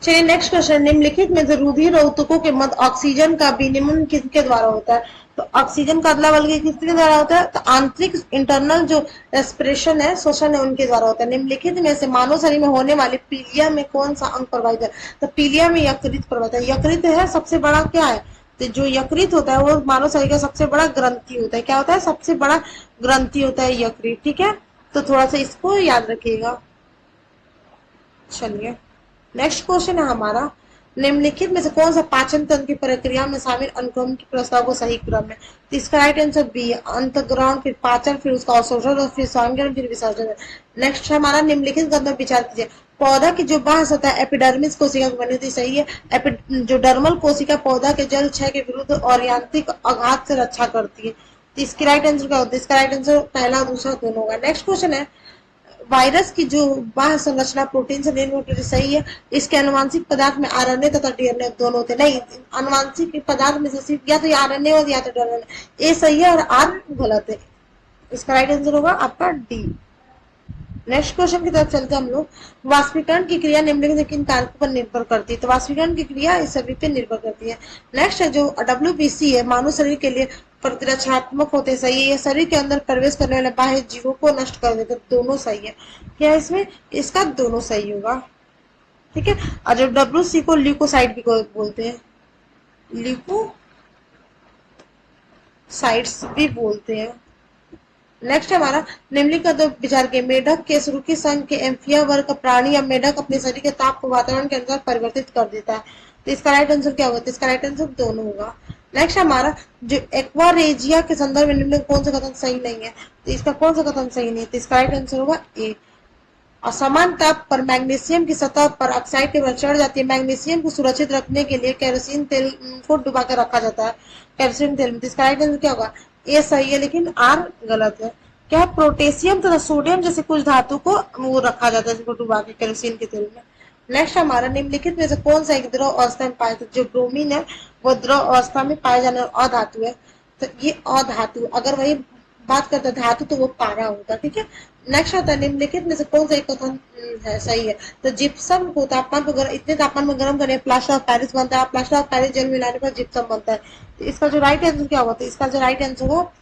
चलिए नेक्स्ट क्वेश्चन, निम्नलिखित में से रुधिर और ऊतकों के मध्य ऑक्सीजन का विनिमय किसके द्वारा होता है? तो ऑक्सीजन का अदला बदली किसके द्वारा होता है? तो आंतरिक इंटरनल जो रेस्पिरेशन है, श्वसन है, उनके द्वारा होता है। निम्नलिखित में से मानव शरीर में होने वाले पीलिया में कौन सा अंग प्रभावित है? तो पीलिया में यकृत प्रभावित है। यकृत है सबसे बड़ा क्या है? तो जो यकृत होता है वो मानव शरीर का सबसे बड़ा ग्रंथि होता है। क्या होता है? सबसे बड़ा ग्रंथि होता है यकृत, ठीक है। तो थोड़ा सा इसको याद रखिएगा। चलिए नेक्स्ट क्वेश्चन है हमारा, निम्नलिखित में से कौन सा पाचन तंत्र की प्रक्रिया में शामिल अनुक्रम की प्रस्ताव को सही क्रम है? तो इसका राइट आंसर बी, अंतग्रहण, फिर पाचन, फिर उसका अवशोषण, और फिर संग्रहण, फिर विसर्जन। नेक्स्ट हमारा, निम्नलिखित कदम विचार कीजिए। पौधा की जो बांस होता है एपिडर्मिस कोशिका की बनी होती है, सही है। जो डर्मल कोशिका पौधा के जल क्षय के विरुद्ध और यांत्रिक आघात से रक्षा करती है। तो इसकी राइट आंसर क्या होता है? इसका राइट आंसर पहला दूसरा दोनों होगा। नेक्स्ट क्वेश्चन है, वायरस की जो बाह्य संरचना प्रोटीन से निर्मित होती है, सही है। इसके अनुवांशिक पदार्थ में आरएनए तथा डीएनए दोनों होते हैं। नहीं, अनुवांशिक पदार्थ में से सिर्फ या तो आरएनए और या तो डीएनए। ए सही है और आर गलत है। इसका राइट आंसर होगा आपका डी। नेक्स्ट क्वेश्चन की तरफ चलते हैं हम लोग। वाष्पीकरण की क्रिया निम्नलिखित में किन कारकों पर निर्भर करती है? तो वाष्पीकरण की क्रिया इस सभी पे निर्भर करती है। नेक्स्ट है, जो WBC है मानव शरीर के लिए प्रतिरक्षात्मक होते हैं, सही है। ये शरीर के अंदर प्रवेश करने वाले बाह्य जीवों को नष्ट कर देते, दोनों सही है। क्या इसमें? इसका दोनों सही होगा, ठीक है। और जब WC को ल्यूकोसाइड भी बोलते हैं, ल्यूकोसाइड्स भी बोलते हैं। नेक्स्ट हमारा, निम्नलिखित का विचार के मेढक के सुरुकी संघ के एम्फिया वर्ग का प्राणी या मेढक अपने शरीर के ताप को वातावरण के अनुसार परिवर्तित कर देता है। तो इसका राइट आंसर क्या होगा? तो इसका राइट आंसर दोनों होगा। नेक्स्ट हमारा, जो एक्वारेजिया के संदर्भ में निम्नलिखित कौन सा कथन सही नहीं है? तो इसका कौन सा कथन सही नहीं है? तो इसका राइट आंसर होगा ए। असमान ताप पर मैग्नीशियम की सतह पर ऑक्साइड टेम्परेचर चढ़ जाती है। मैग्नीशियम को सुरक्षित रखने के लिए केरोसिन तेल को डुबा कर रखा जाता है, केरोसिन तेल में। इसका राइट आंसर क्या होगा? ए सही है लेकिन आर गलत है। क्या है, पोटेशियम तथा सोडियम जैसे कुछ धातु को वो रखा जाता है जिसको डुबा के केरोसिन के तेल में। नेक्स्ट हमारा निम्नलिखित में से कौन सा एक द्रव अवस्था में पाया जाता है? जो ब्रोमीन है वो द्रव अवस्था में पाया जाने वाला अधातु है। तो ये अधातु, अगर वही बात करते हैं धातु तो वो पारा होता है, ठीक है। नेक्स्ट आता है निम्नलिखित में से कौन सा एक कथन है सही है? तो जिप्सम को तापमान पर इतने तापमान में गर्म करने प्लास्टर ऑफ पेरिस बनता है, प्लास्टर ऑफ पेरिस जल मिलाने पर जिप्सम बनता है। तो इसका जो राइट आंसर क्या होगा? तो इसका जो राइट आंसर होगा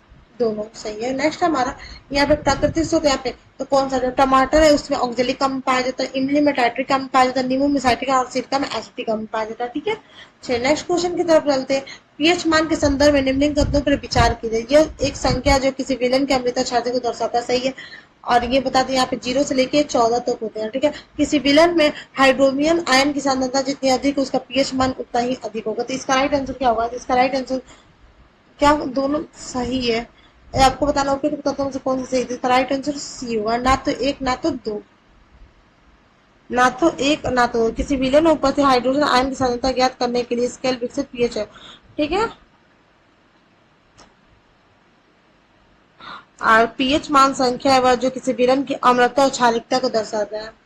दोनों सही है। नेक्स्ट हमारा यहाँ पे प्राकृतिक स्रोत यहाँ पे तो कौन सा? जो टमाटर है उसमें ऑक्जेलिक कम पाया जाता है, इमली में टाइट्रिक कम पाया जाता है, नींबू में साइट्रिक और सिरका में एसिटिक कम पाया जाता है, ठीक है। चलिए नेक्स्ट क्वेश्चन की तरफ चलते हैं। पीएच मान के संदर्भ में निम्नलिखित कथनों पर विचार कीजिए। यह एक संख्या जो किसी विलन के अमृता छात्र को दर्शाता है, सही है। और ये बता दें यहाँ पे 0 से लेके 14 तक होते हैं, ठीक है। किसी विलन में हाइड्रोमियन आयन की सांद्रता जितनी अधिक उसका पीएच मान उतना ही अधिक होगा। तो इसका राइट आंसर क्या होगा? तो इसका राइट आंसर क्या दोनों सही है? आपको बताना होगा कि तत्वों से कौन सा सही है। इसका राइट आंसर सी होगा, ना तो एक ना तो दो, ना तो एक ना तो दो। किसी विलेन में उपस्थित हाइड्रोजन आयन की सांद्रता ज्ञात करने के लिए स्केल विकसित पीएच है, ठीक है। और पीएच मान संख्या है वह जो किसी विलेन की अम्लता और क्षारीयता को दर्शाता है।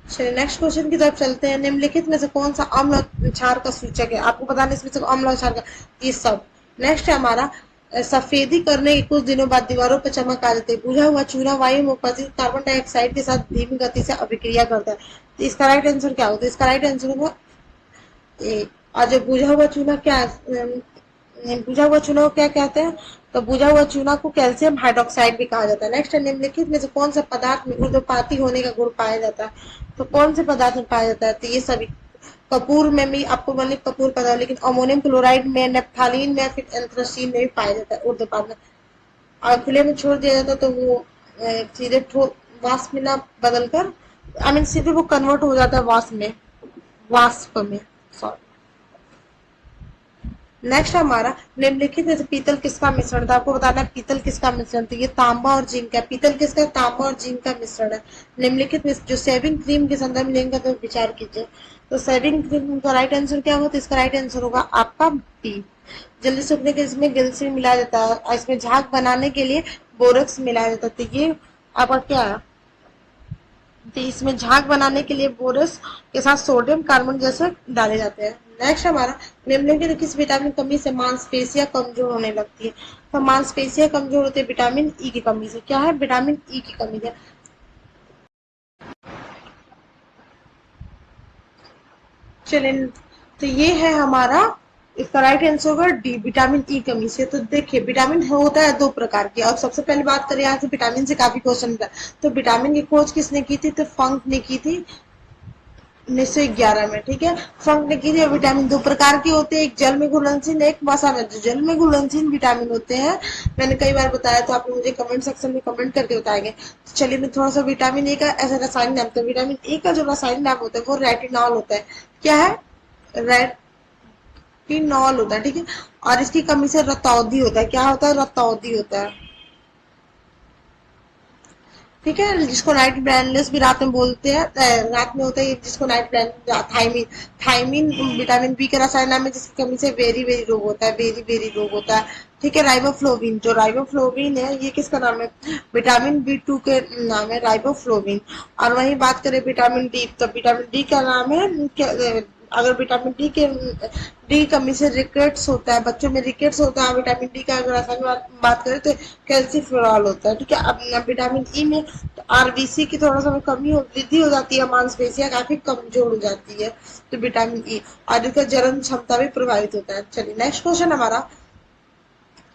चलिए नेक्स्ट क्वेश्चन की तरफ चलते हैं। निम्नलिखित में से कौन सा अम्ल और क्षार का सूचक है? आपको बताना इसमें से अम्ल और क्षार का, ये सब। नेक्स्ट है हमारा सफेदी करने के कुछ दिनों बाद दीवारों पर चमक आ जाती है। बुझा हुआ चूना वायु में उपस्थित कार्बन डाइऑक्साइड के साथ धीमी गति से अभिक्रिया करता है। तो इसका राइट आंसर क्या होगा? तो इसका राइट आंसर होगा ए। और जो बुझा हुआ चूना क्या बुझा हुआ चूना को क्या कहते हैं? तो बुझा हुआ चूना को कैल्शियम हाइड्रोक्साइड भी कहा जाता है। नेक्स्ट है निम्नलिखित में से कौन सा पदार्थ में ऊर्ध्वपाती होने का गुण पाया जाता है? तो कौन से पदार्थ में पाया जाता है? तो ये सभी कपूर में भी आपको मतलब कपूर पता है, लेकिन अमोनियम क्लोराइड में, नेप्थालीन में, फिर एंथ्रासीन में भी पाया जाता है ऊर्ध्वपात में। और खुले में छोड़ दिया जाता है तो वो सीधे वाष्प में ना बदल कर आई मीन सीधे वो कन्वर्ट हो जाता है वाष्प में, सॉरी। नेक्स्ट हमारा निम्नलिखित में से पीतल किसका मिश्रण था? आपको बताना है पीतल किसका मिश्रण था। ये तांबा और जिंक है। पीतल किसका? तांबा और जिंक का मिश्रण है। निम्नलिखित में जो शेविंग क्रीम के संदर्भ में लेंगे तो विचार कीजिए। तो शेविंग क्रीम का राइट आंसर क्या होगा? तो इसका राइट आंसर होगा आपका बी। जल्दी सूखने के इसमें गिल्सिन मिलाया जाता है और इसमें झाग बनाने के लिए बोरक्स मिलाया जाता है। तो ये आपका क्या है? तो इसमें झाग बनाने के लिए बोरस के साथ सोडियम कार्बन जैसे डाले जाते हैं। नेक्स्ट हमारा निम्नलिखित किस विटामिन की कमी से मांसपेशियां कमजोर होने लगती है? तो मांसपेशियां कमजोर होती है विटामिन ई की कमी से। क्या है? विटामिन ई की कमी से। चलिए तो ये है हमारा, इसका राइट आंसर होगा डी, विटामिन ई कमी से। तो देखिए विटामिन होता है दो प्रकार के। अब सबसे पहले बात करें यहाँ से विटामिन से काफी क्वेश्चन था। तो विटामिन की खोज किसने की थी? तो फंक ने की थी 1911 में, ठीक है। फंक ने की थी। विटामिन दो प्रकार के होते हैं, एक जल में घुलनशील, एक वसा में। जो जल में घुलनशील विटामिन होते हैं मैंने कई बार बताया, तो आप मुझे कमेंट सेक्शन में कमेंट करके बताएंगे। तो चलिए मैं थोड़ा सा विटामिन ए का ऐसा रासायनिक नाम, तो विटामिन ए का जो रासायनिक नाम होता है वो रेटिनॉल होता है। क्या है? रेटिनॉल होता है, ठीक है। और इसकी कमी से रतौंधी होता है। क्या होता है? रतौंधी होता है, ठीक है। जिसको नाइट ब्लाइंडनेस भी रात में बोलते हैं, रात में होता है जिसको night blind. Thiamine, thiamine vitamin B का रसायन नाम है जिसकी कमी से वेरी वेरी रोग होता है, वेरी वेरी रोग होता है, ठीक है। राइबोफ्लोविन, जो राइबोफ्लोविन है ये किसका नाम है? विटामिन बी टू के नाम है राइबोफ्लोविन। और वही बात करें विटामिन डी, तो विटामिन डी का नाम है अगर विटामिन डी कमी से रिकेट्स होता है, बच्चों में रिकेट्स होता है। विटामिन डी का अगर रासायनिक बात करें तो कैल्सिफेरॉल होता है, ठीक है। अब विटामिन ई में तो आरबीसी की थोड़ा सा कमी वृद्धि हो जाती है, मांसपेशियां काफी कमजोर हो जाती है। तो विटामिन ई और इसका जलन क्षमता भी प्रभावित होता है। चलिए नेक्स्ट क्वेश्चन हमारा,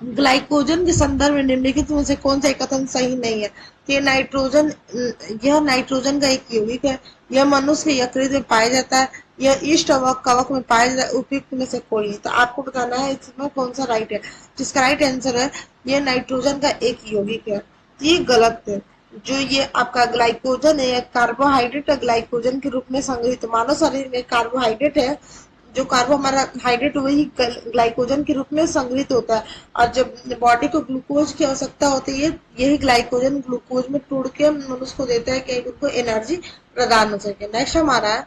ग्लाइकोजन के संदर्भ में निम्नलिखित में से कौन सा एक कथन सही नहीं है? तो यह नाइट्रोजन का एक यौगिक है। यह मनुष्य के यकृत में पाया जाता है। यह ईस्ट और कवक में पाया जाता है। उपयुक्त में से कोई नहीं। तो आपको बताना है इसमें कौन सा राइट है। जिसका राइट आंसर है यह नाइट्रोजन का एक यौगिक है। ये गलत है। जो ये आपका ग्लाइकोजन है कार्बोहाइड्रेट ग्लाइकोजन के रूप में संग्रहित, मानव शरीर में कार्बोहाइड्रेट है। जो कार्बो हमारा हाइड्रेट वही ग्लाइकोजन के रूप में संग्रहित होता है। और जब बॉडी को ग्लूकोज की आवश्यकता होती है यही ग्लाइकोजन ग्लूकोज में तोड़ के मनुष्य को देता है कि उनको एनर्जी प्रदान हो सके। नेक्स्ट हमारा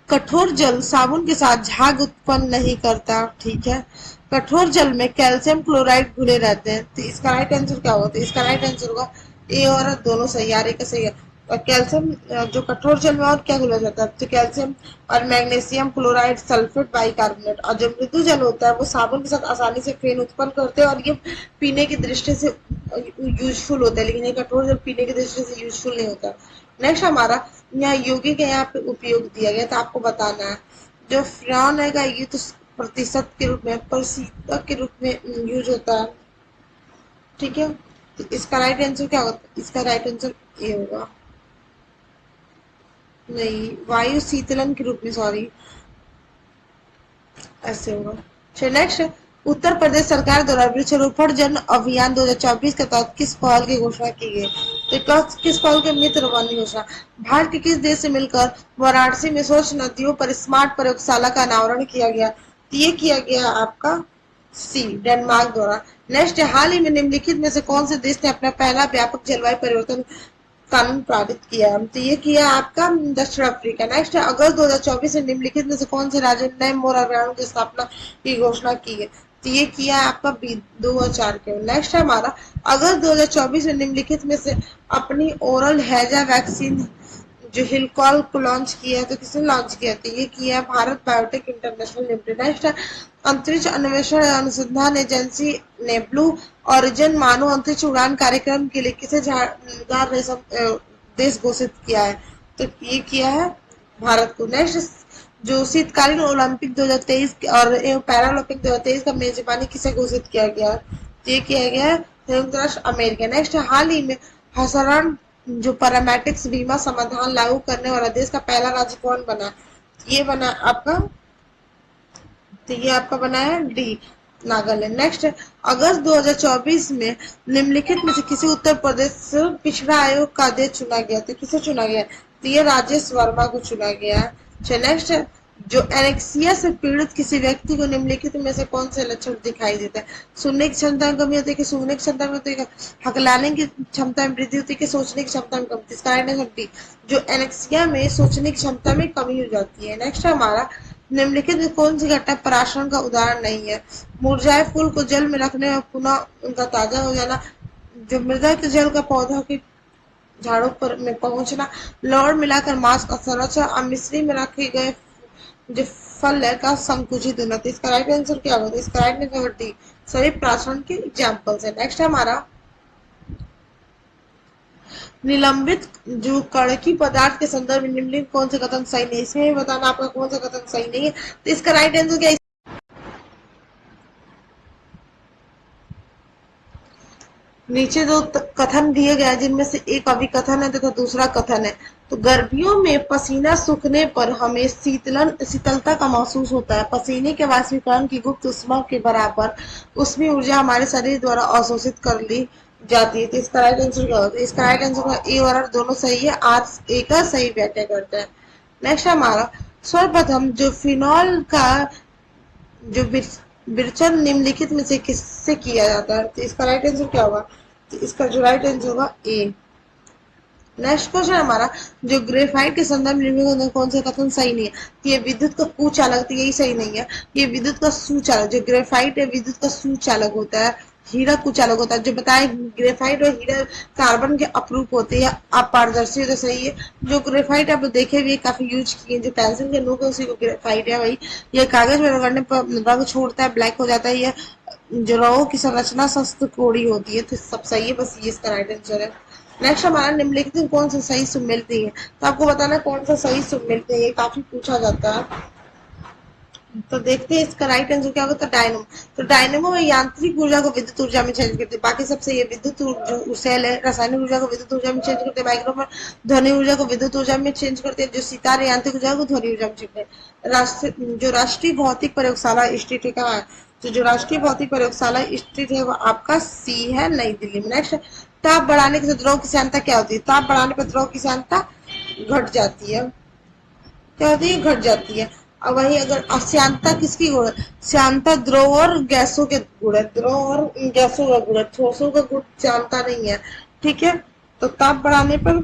कठोर जल साबुन के साथ झाग उत्पन्न नहीं करता, ठीक है। कठोर जल में कैल्शियम क्लोराइड घुले रहते हैं, तो इसका राइट आंसर क्या होगा? तो इसका राइट आंसर होगा ए और दोनों सही, यार एक सही है। और कैल्शियम जो कठोर जल में और क्या घुला जाता है? तो कैल्शियम और मैग्नीशियम क्लोराइड, सल्फेट, बाइकार्बोनेट। और जो मृदु जल होता है वो साबुन के साथ आसानी से फेन उत्पन्न करते हैं और ये पीने की दृष्टि से यूजफुल होता है, लेकिन ये कठोर जल पीने की दृष्टि से यूजफुल नहीं होता। नेक्स्ट हमारा यहाँ यौगिक के यहाँ पे उपयोग दिया गया, तो आपको बताना है। जो फ्रेन है ये तो प्रतिशत के रूप में, प्रतिशत के रूप में यूज होता है, ठीक है। तो इसका राइट आंसर क्या होगा? इसका राइट आंसर ए होगा, नहीं वायु शीतलन के रूप में, सॉरी, ऐसे होगा। चलिए नेक्स्ट, उत्तर प्रदेश सरकार द्वारा वृक्षारोपण जन अभियान 2024 के तहत किस पहल की घोषणा की गई? तो किस पहल के मित्र बनी घोषणा? भारत के किस देश से मिलकर वाराणसी में स्वच्छ नदियों पर स्मार्ट प्रयोगशाला का अनावरण किया गया? तो ये किया गया आपका सी, डेनमार्क द्वारा। नेक्स्ट, हाल ही में निम्नलिखित में से कौन से देश ने अपना पहला व्यापक जलवायु परिवर्तन कानून पारित किया? तो ये किया आपका दक्षिण अफ्रीका। नेक्स्ट, अगस्त 2024 में निम्नलिखित में से कौन से राज्य ने नए मोर अभ्यारण्यों की स्थापना की घोषणा की है? तो ये किया आपका 2004 के। नेक्स्ट हमारा, अगस्त 2024 में निम्नलिखित में से अपनी ओरल हैजा वैक्सीन जो हिलकॉल को लॉन्च किया है, तो किसने लॉन्च किया? तो ये किया है Bharat biotech international limited. Next, अंतरिक्ष अन्वेषण अनुसंधान एजेंसी ने ब्लू ऑरिजिन मानव अंतरिक्ष उड़ान कार्यक्रम के लिए किसे देश घोषित किया है? तो ये किया है भारत को। नेक्स्ट, जो शीतकालीन ओलंपिक 2023 और पैरालंपिक 2023 का मेजबानी किसे घोषित किया गया? तो ये किया गया है संयुक्त राष्ट्र अमेरिका। नेक्स्ट, हाल ही में हसरण जो पैरामेट्रिक्स बीमा समाधान लागू करने वाला देश का पहला राज्य कौन बना? ये बना आपका, तो ये आपका बना है डी, नागालैंड। नेक्स्ट, अगस्त 2024 में निम्नलिखित में से किसी उत्तर प्रदेश पिछड़ा आयोग का अध्यक्ष चुना गया? तो किसे चुना गया? तो ये राजेश वर्मा को चुना गया है। नेक्स्ट, जो एनेक्सिया से पीड़ित किसी व्यक्ति को निम्नलिखित में से कौन से लक्षण दिखाई देता है? सुनने की क्षमता में कमी होती है कि सूंघने की क्षमता में होती है, हकलाने की क्षमता में वृद्धि होती है कि सोचने की क्षमता में कमी? इसका राइट आंसर डी, जो एनेक्सिया में सोचने की क्षमता में कमी हो जाती है। नेक्स्ट हमारा, निम्नलिखित में कौन सी घटना पराशरण का उदाहरण नहीं है? मुरझाए फूल को जल में रखने और पुनः उनका ताजा हो जाना, जो मृदा के जल का पौधा के झाड़ों पर में पहुंचना, लौड़ मिलाकर मांस का संरक्षण और मिश्री में रखे गए जो फल है का संकुचित होना। तो इसका राइट आंसर क्या होगा? इसका राइट आंसर डी, सभी प्राशन के एग्जाम्पल्स है। नेक्स्ट हमारा, निलंबित जो कड़की पदार्थ के संदर्भ में निम्नलिखित कौन से कथन सही नहीं? इसमें भी बताना आपका कौन सा कथन सही नहीं है। तो इसका राइट आंसर क्या है? नीचे जो कथन दिए गए जिनमें से एक अभिकथन है तथा दूसरा कथन है। तो गर्मियों में पसीना सूखने पर हमें शीतलता का महसूस होता है। पसीने के वाष्पीकरण की गुप्त ऊष्मा के बराबर उसमें ऊर्जा हमारे शरीर द्वारा अवशोषित कर ली जाती है। तो इसका राइट आंसर क्या होता है? इसका राइट आंसर ए और दोनों सही है, आर ए का सही व्याख्या करता है। नेक्स्ट हमारा, सर्वप्रथम जो फिनॉल का जो विरचन निम्नलिखित में से किससे किया जाता है? तो इसका राइट आंसर क्या होगा? तो इसका जो राइट आंसर होगा ए। नेक्स्ट क्वेश्चन हमारा, जो ग्रेफाइट के संदर्भ में कौन सा कथन सही नहीं है? तो ये विद्युत का कुचालक, तो यही सही नहीं है। ये विद्युत का सुचालक, जो ग्रेफाइट है विद्युत का सुचालक होता है, हीरा कुचालक होता है। जो बताए ग्रेफाइट और हीरा कार्बन के अपरूप होते हैं, अपारदर्शी होते, सही है। जो ग्रेफाइट आप देखे भी काफी यूज किए, जो पेंसिल के नोक है उसी को ग्रेफाइट है भाई। ये कागज में रगड़ने पर रंग छोड़ता है, ब्लैक हो जाता है। ये जो रॉ की संरचना सस्त कोड़ी होती है। तो सब सही है, बस ये इसका राइट आंसर है। नेक्स्ट हमारा, निम्नलिखित में कौन सा सही सुमेलित है? तो आपको बताना कौन सा सही सुमेलित है, ये काफी पूछा जाता है। तो देखते हैं इसका राइट आंसर क्या होगा। तो डायनेमो, तो डायनेमो में यांत्रिक ऊर्जा को विद्युत ऊर्जा में चेंज करते हैं। बाकी सबसे ये विद्युत जो सेल है रासायनिक ऊर्जा को विद्युत ऊर्जा में चेंज करते हैं। माइक्रोफोन ध्वनि ऊर्जा को विद्युत ऊर्जा में चेंज करते हैं। जो सितार यांत्रिक ऊर्जा को ध्वनि ऊर्जा में चेंज करते हैं। जो राष्ट्रीय भौतिक प्रयोगशाला स्थित है कहाँ है? तो जो राष्ट्रीय भौतिक प्रयोगशाला स्थित है वो आपका सी है, नई दिल्ली में। नेक्स्ट, ताप बढ़ाने से द्रव की श्यानता क्या होती है? ताप बढ़ाने पर द्रव की श्यानता घट जाती है। क्या होती है? घट जाती है। और वही अगर श्यानता किसकी गुण है? श्यानता द्रव और गैसों के गुण है, द्रव और गैसों का गुण है, ठोसों का गुण श्यानता नहीं है, ठीक है। तो ताप बढ़ाने पर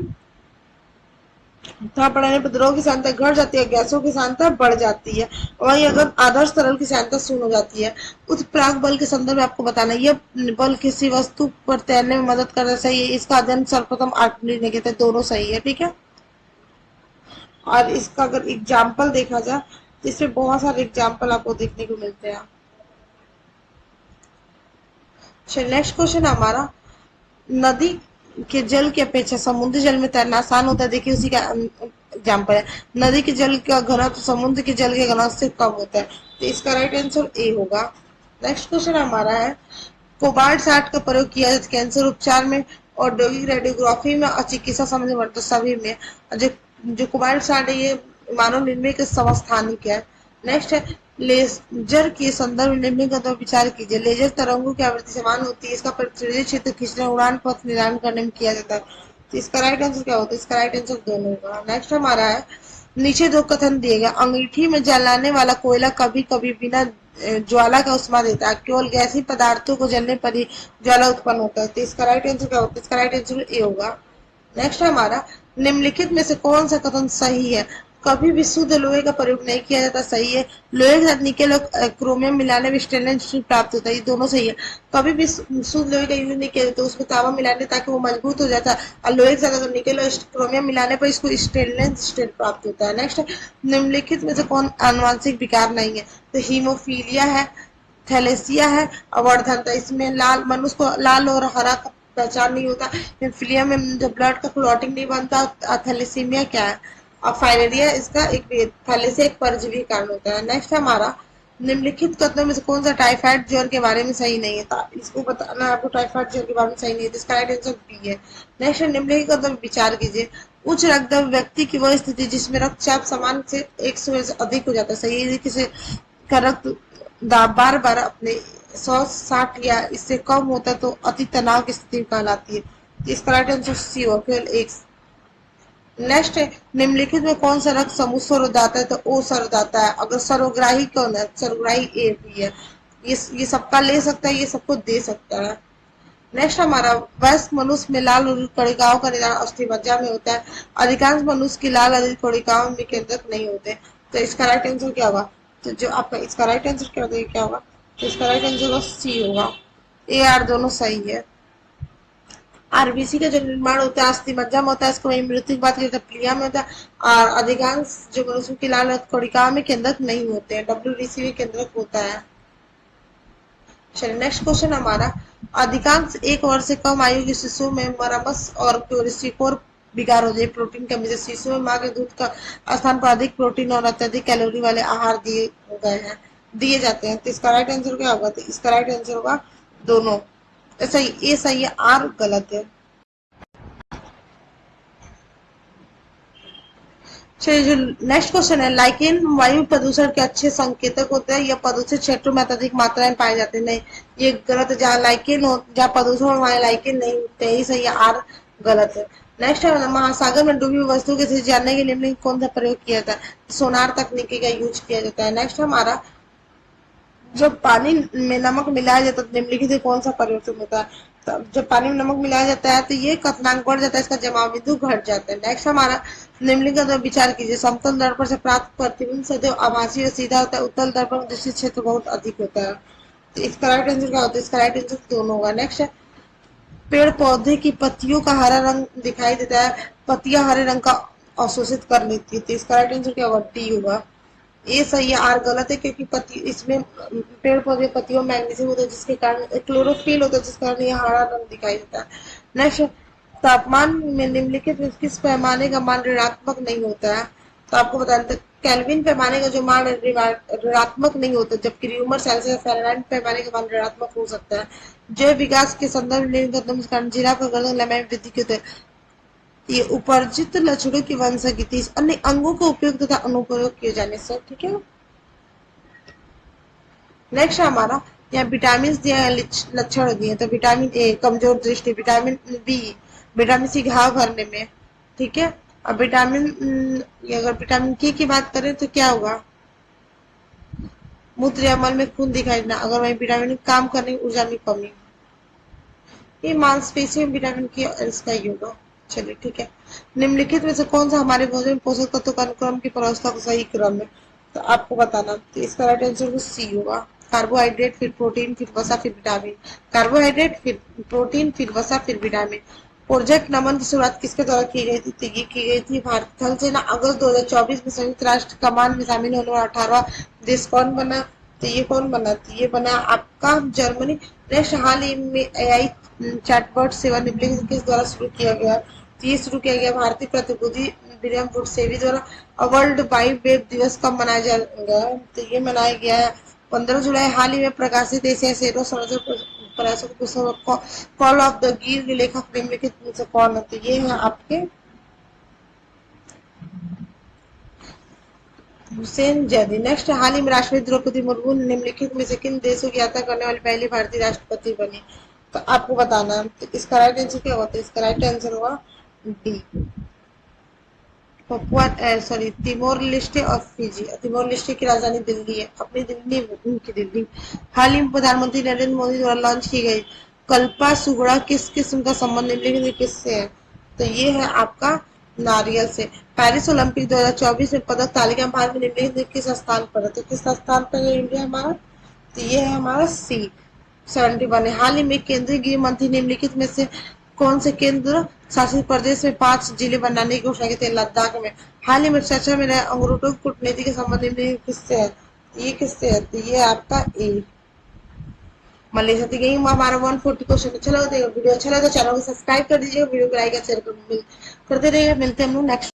ताप बढ़ाने पर द्रव की सांद्रता घट जाती है, गैसों की सांद्रता बढ़ जाती है। वहीं अगर आदर्श तरल की सांद्रता शून्य हो जाती है। उत्प्राक बल के संदर्भ में आपको बताना है, यह बल किसी वस्तु पर तैरने में मदद करना सही है। इसका अध्ययन सर्वप्रथम आर्किमिडीज ने किया था। दोनों सही है, ठीक है। और इसका अगर एग्जाम्पल देखा जाए तो इसमें बहुत सारे एग्जाम्पल आपको देखने को मिलते हैं। चलिए नेक्स्ट क्वेश्चन है हमारा, नदी के जल की अपेक्षा समुद्री जल में तैरना आसान होता है। देखिए उसी का एग्जाम्पल है, नदी के जल का घनत्व समुद्र के जल के घनत्व से कम होता है। तो इसका राइट आंसर ए होगा। नेक्स्ट क्वेश्चन हमारा है, कोबाल्ट 60 का प्रयोग किया जाता है कैंसर उपचार में, औद्योगिक रेडियोग्राफी में और चिकित्सा संबंधी वर्तन सभी में। जो जो कोबाल्ट 60 है ये मानव निर्मित के समस्थानिक है। नेक्स्ट है, लेजर के संदर्भ में निम्न का विचार कीजिए। लेजर तरंगों की आवृत्ति समान होती है, इसका प्रतिरोधी क्षेत्र खींचने उड़ान पथ निर्धारण करने में किया जाता है। तो इसका राइट आंसर क्या होता है? इसका राइट आंसर दोनों होगा। नेक्स्ट हमारा है, नीचे दो कथन दिए गए, अंगीठी में जलाने वाला कोयला कभी कभी बिना ज्वाला का उष्मा देता है, केवल गैसीय पदार्थों को जलने पर ही ज्वाला उत्पन्न होता है। तो इसका राइट आंसर क्या होता है? इसका राइट आंसर ए होगा। नेक्स्ट हमारा, निम्नलिखित में से कौन सा कथन सही है? कभी भी शुद्ध लोहे का प्रयोग नहीं किया जाता, सही है। लोहे के साथ निकेल और क्रोमियम मिलाने में स्टेनलेस स्टील प्राप्त होता है, ये दोनों सही है। कभी भी शुद्ध लोहे का यूज नहीं किया जाता, उसमें तांबा मिलाने ताकि वो मजबूत हो जाता है, और लोहे के साथ अगर निकेल और क्रोमियम मिलाने पर इसको स्टेनलेस स्टील प्राप्त होता है। नेक्स्ट, निम्नलिखित में से कौन आनुवंशिक विकार नहीं है? तो हीमोफीलिया है, थैलेसिया है, अवर्धनता। इसमें लाल, मनुष्य को लाल और हरा का पहचान नहीं होता। फिलिया में जब ब्लड का क्लॉटिंग नहीं बनता। थैलेसीमिया क्या है? और फाइलेरिया इसका एक थैलेसिया एक परजीवी कारण होता है। नेक्स्ट हमारा, निम्नलिखित कथनों में से कौन सा टाइफाइड ज्वर के बारे में सही नहीं है? इसको बताना आपको, टाइफाइड ज्वर के बारे में सही नहीं है, इसका राइट आंसर बी है। नेक्स्ट, निम्नलिखित कथनों में विचार कीजिए। उच्च रक्तदाब व्यक्ति की वह स्थिति जिसमें रक्तचाप समान से 100 से अधिक हो जाता है, सही है। किसी का रक्त दाब बार बार अपने 160 या इससे कम होता है तो अति तनाव की स्थिति कहलाती है। तो इसका राइट आंसर सी होगा, केवल एक। नेक्स्ट है, निम्नलिखित में कौन सा रक्त समूह सर्वदाता है? तो ओ सर्वदाता है। अगर सर्वग्राही कौन है? सर्वग्राही ए भी है। ये सबका ले सकता है, ये सबको दे सकता है। नेक्स्ट हमारा, वयस्क मनुष्य में लाल कणिकाओं का निदान अस्थिमज्जा में होता है। अधिकांश मनुष्य की लाल कणिकाओं में केंद्रक नहीं होते। तो इसका राइट आंसर क्या होगा? तो जो आपका इसका राइट आंसर क्या होगा, क्या होगा? तो इसका राइट आंसर होगा सी होगा। ए आर दोनों सही है। आरबीसी का जो निर्माण होता है अस्थिमज्जा में होता है, इसको वही मृत्यु की बात करते हैं प्लिया में होता है। और अधिकांश जो मनुष्यों की लाल कणिकाओं में केंद्रक नहीं होते हैं, डब्ल्यूबीसी में केंद्रक होता है। चलिए नेक्स्ट क्वेश्चन हमारा, अधिकांश 1 वर्ष से कम आयु के शिशुओं में मरमस और क्योरिसिकोर विकार हो जाए प्रोटीन कमी से। शिशुओं में माँ के दूध का स्थान पर अधिक प्रोटीन और अत्यधिक कैलोरी वाले आहार दिए जाते हैं। तो इसका राइट आंसर क्या होगा? तो इसका राइट आंसर होगा दोनों। सही, ए सही है, आर गलत है। चलिए जो नेक्स्ट क्वेश्चन है, लाइकेन वायु प्रदूषण के अच्छे संकेतक होते हैं, यह प्रदूषित क्षेत्रों में अत्यधिक मात्रा में पाए जाते हैं, नहीं ये गलत है। जहाँ लाइकेन हो, जहाँ प्रदूषण हो वहाँ लाइकेन नहीं होते, यही सही है, आर गलत है। नेक्स्ट है, महासागर में डूबी वस्तु की स्थिति जानने के लिए कौन सा प्रयोग किया जाता है? सोनार तकनीकी का यूज किया जाता है। नेक्स्ट हमारा, जब पानी में नमक मिलाया जाता है तो निम्नलिखित में कौन सा परिवर्तन होता है? तो जब पानी में नमक मिलाया जाता है तो ये क्वथनांक बढ़ जाता है, इसका जमाव बिंदु घट जाता है। नेक्स्ट हमारा, निम्नलिखित में विचार कीजिए। समतल दर्पण से प्राप्त प्रतिबिंब सदैव आभासी और सीधा होता है, उत्तल दर्पण दृष्टि क्षेत्र बहुत अधिक होता है। तो इसका राइट आंसर क्या होता है? इसका राइट आंसर दोनों होगा। नेक्स्ट है, पेड़ पौधे की पत्तियों का हरा रंग दिखाई देता है, पत्तियां हरे रंग का अवशोषित कर लेती है। तो इसका राइट आंसर क्या होगा? डी होगा। ये सही है, आर गलत है, क्योंकि पत्ती इसमें पेड़ पौधे पत्तियों में मैग्नीशियम होता है जिसके कारण क्लोरोफिल होता है जिस कारण ये हरा रंग दिखाई देता है। नेक्स्ट, तापमान में निम्नलिखित में किस पैमाने का मान ऋणात्मक नहीं होता है? तो आपको बता दें, केल्विन पैमाने का जो मान ऋणात्मक नहीं होता, जबकि र्यूमर सेल्सियस फ़ारेनहाइट पैमाने का मान ऋणात्मक हो सकता है। जैव विकास के संदर्भ में जिला का गर्दन लंबाई में वृद्धि की होती है। ये उपर्जित लक्षणों की वंशगति अन्य अंगों का उपयोग तथा अनुप्रयोग किए जाने से, ठीक है। नेक्स्ट हमारा, यहाँ विटामिन दिया है, लक्षण दिए, तो विटामिन ए कमजोर दृष्टि, विटामिन बी विटामिन सी घाव भरने में, ठीक है। अब अगर विटामिन की बात करें तो क्या होगा? मूत्र या मल में खून दिखाई देना। अगर वही विटामिन काम करने की ऊर्जा में कमी। ये मांसपेशियों में विटामिन की इसका ही होगा। चलिए ठीक है। निम्नलिखित में से कौन सा हमारे भोजन में पोषक तत्वों का अनुक्रम की व्यवस्था को सही क्रम है, तो आपको बताना। तो इसका राइट आंसर सी होगा। कार्बोहाइड्रेट, फिर प्रोटीन, फिर वसा, फिर विटामिन। कार्बोहाइड्रेट, फिर प्रोटीन, फिर वसा, फिर विटामिन। प्रोजेक्ट नमन की शुरुआत किसके द्वारा की गई थी? तो ये की गई थी भारतीय थल सेना। अगस्त 2024 में संयुक्त राष्ट्र कमान में शामिल होने वाला 18वां देश कौन बना? तो ये कौन बना? तो ये बना आपका जर्मनी। नेक्स्ट, हाल ही में एआई चैटबॉट सेवा निम्नलिखित किस द्वारा शुरू किया गया? तो ये शुरू किया गया भारतीय प्रतिभूति विलियम वुडसेवी द्वारा। वर्ल्ड वाइड वेब दिवस कब मनाया जाएगा? तो ये मनाया गया है 15 जुलाई। हाल ही में प्रकाशित एशिया सेरो संरक्षण प्रयासों को पुस्तक कॉल ऑफ द गिर के लेखक निम्नलिखित में से कौन है? तो ये है आपके हुसैन जैदी। नेक्स्ट, हाल ही में राष्ट्रपति द्रौपदी मुर्मू निम्नलिखित में से किन देशों की यात्रा करने वाली पहली भारतीय राष्ट्रपति बनी? तो आपको बताना है। तो इसका राइट आंसर क्या होता है? इसका राइट आंसर होगा D, Papua sorry Timor Leste और फिजी। तिमोर लेस्टे की राजधानी दिल्ली है, अपनी दिल्ली उनकी दिल्ली। हाल ही में प्रधानमंत्री नरेंद्र मोदी द्वारा लॉन्च की गई कल्पा सुगड़ा किस किस्म का संबंध निम्नलिखित में किससे है? तो ये है आपका नारियल से। पेरिस ओलंपिक 2024 में पदक तालिका में भारत में निम्नलिखित में किस स्थान पर है? तो किस स्थान पर है इंडिया हमारा? तो ये है हमारा सी, 71 है। हाल ही में केंद्रीय गृह मंत्री निम्नलिखित में से कौन से केंद्र शासित प्रदेश में 5 जिले बनाने की घोषणा की थी? लद्दाख में। हाल ही में चर्चा में रहे अंगूठों की कूटनीति के संबंध में किससे है? ये किससे है? तो ये आपका ए, मलेशिया। तो यही हमारा 140 क्वेश्चन अच्छा लगा, वीडियो अच्छा लगा तो चैनल को सब्सक्राइब कर दीजिएगा, वीडियो को लाइक और शेयर करते रहिए। मिलते हैं हम लोग नेक्स्ट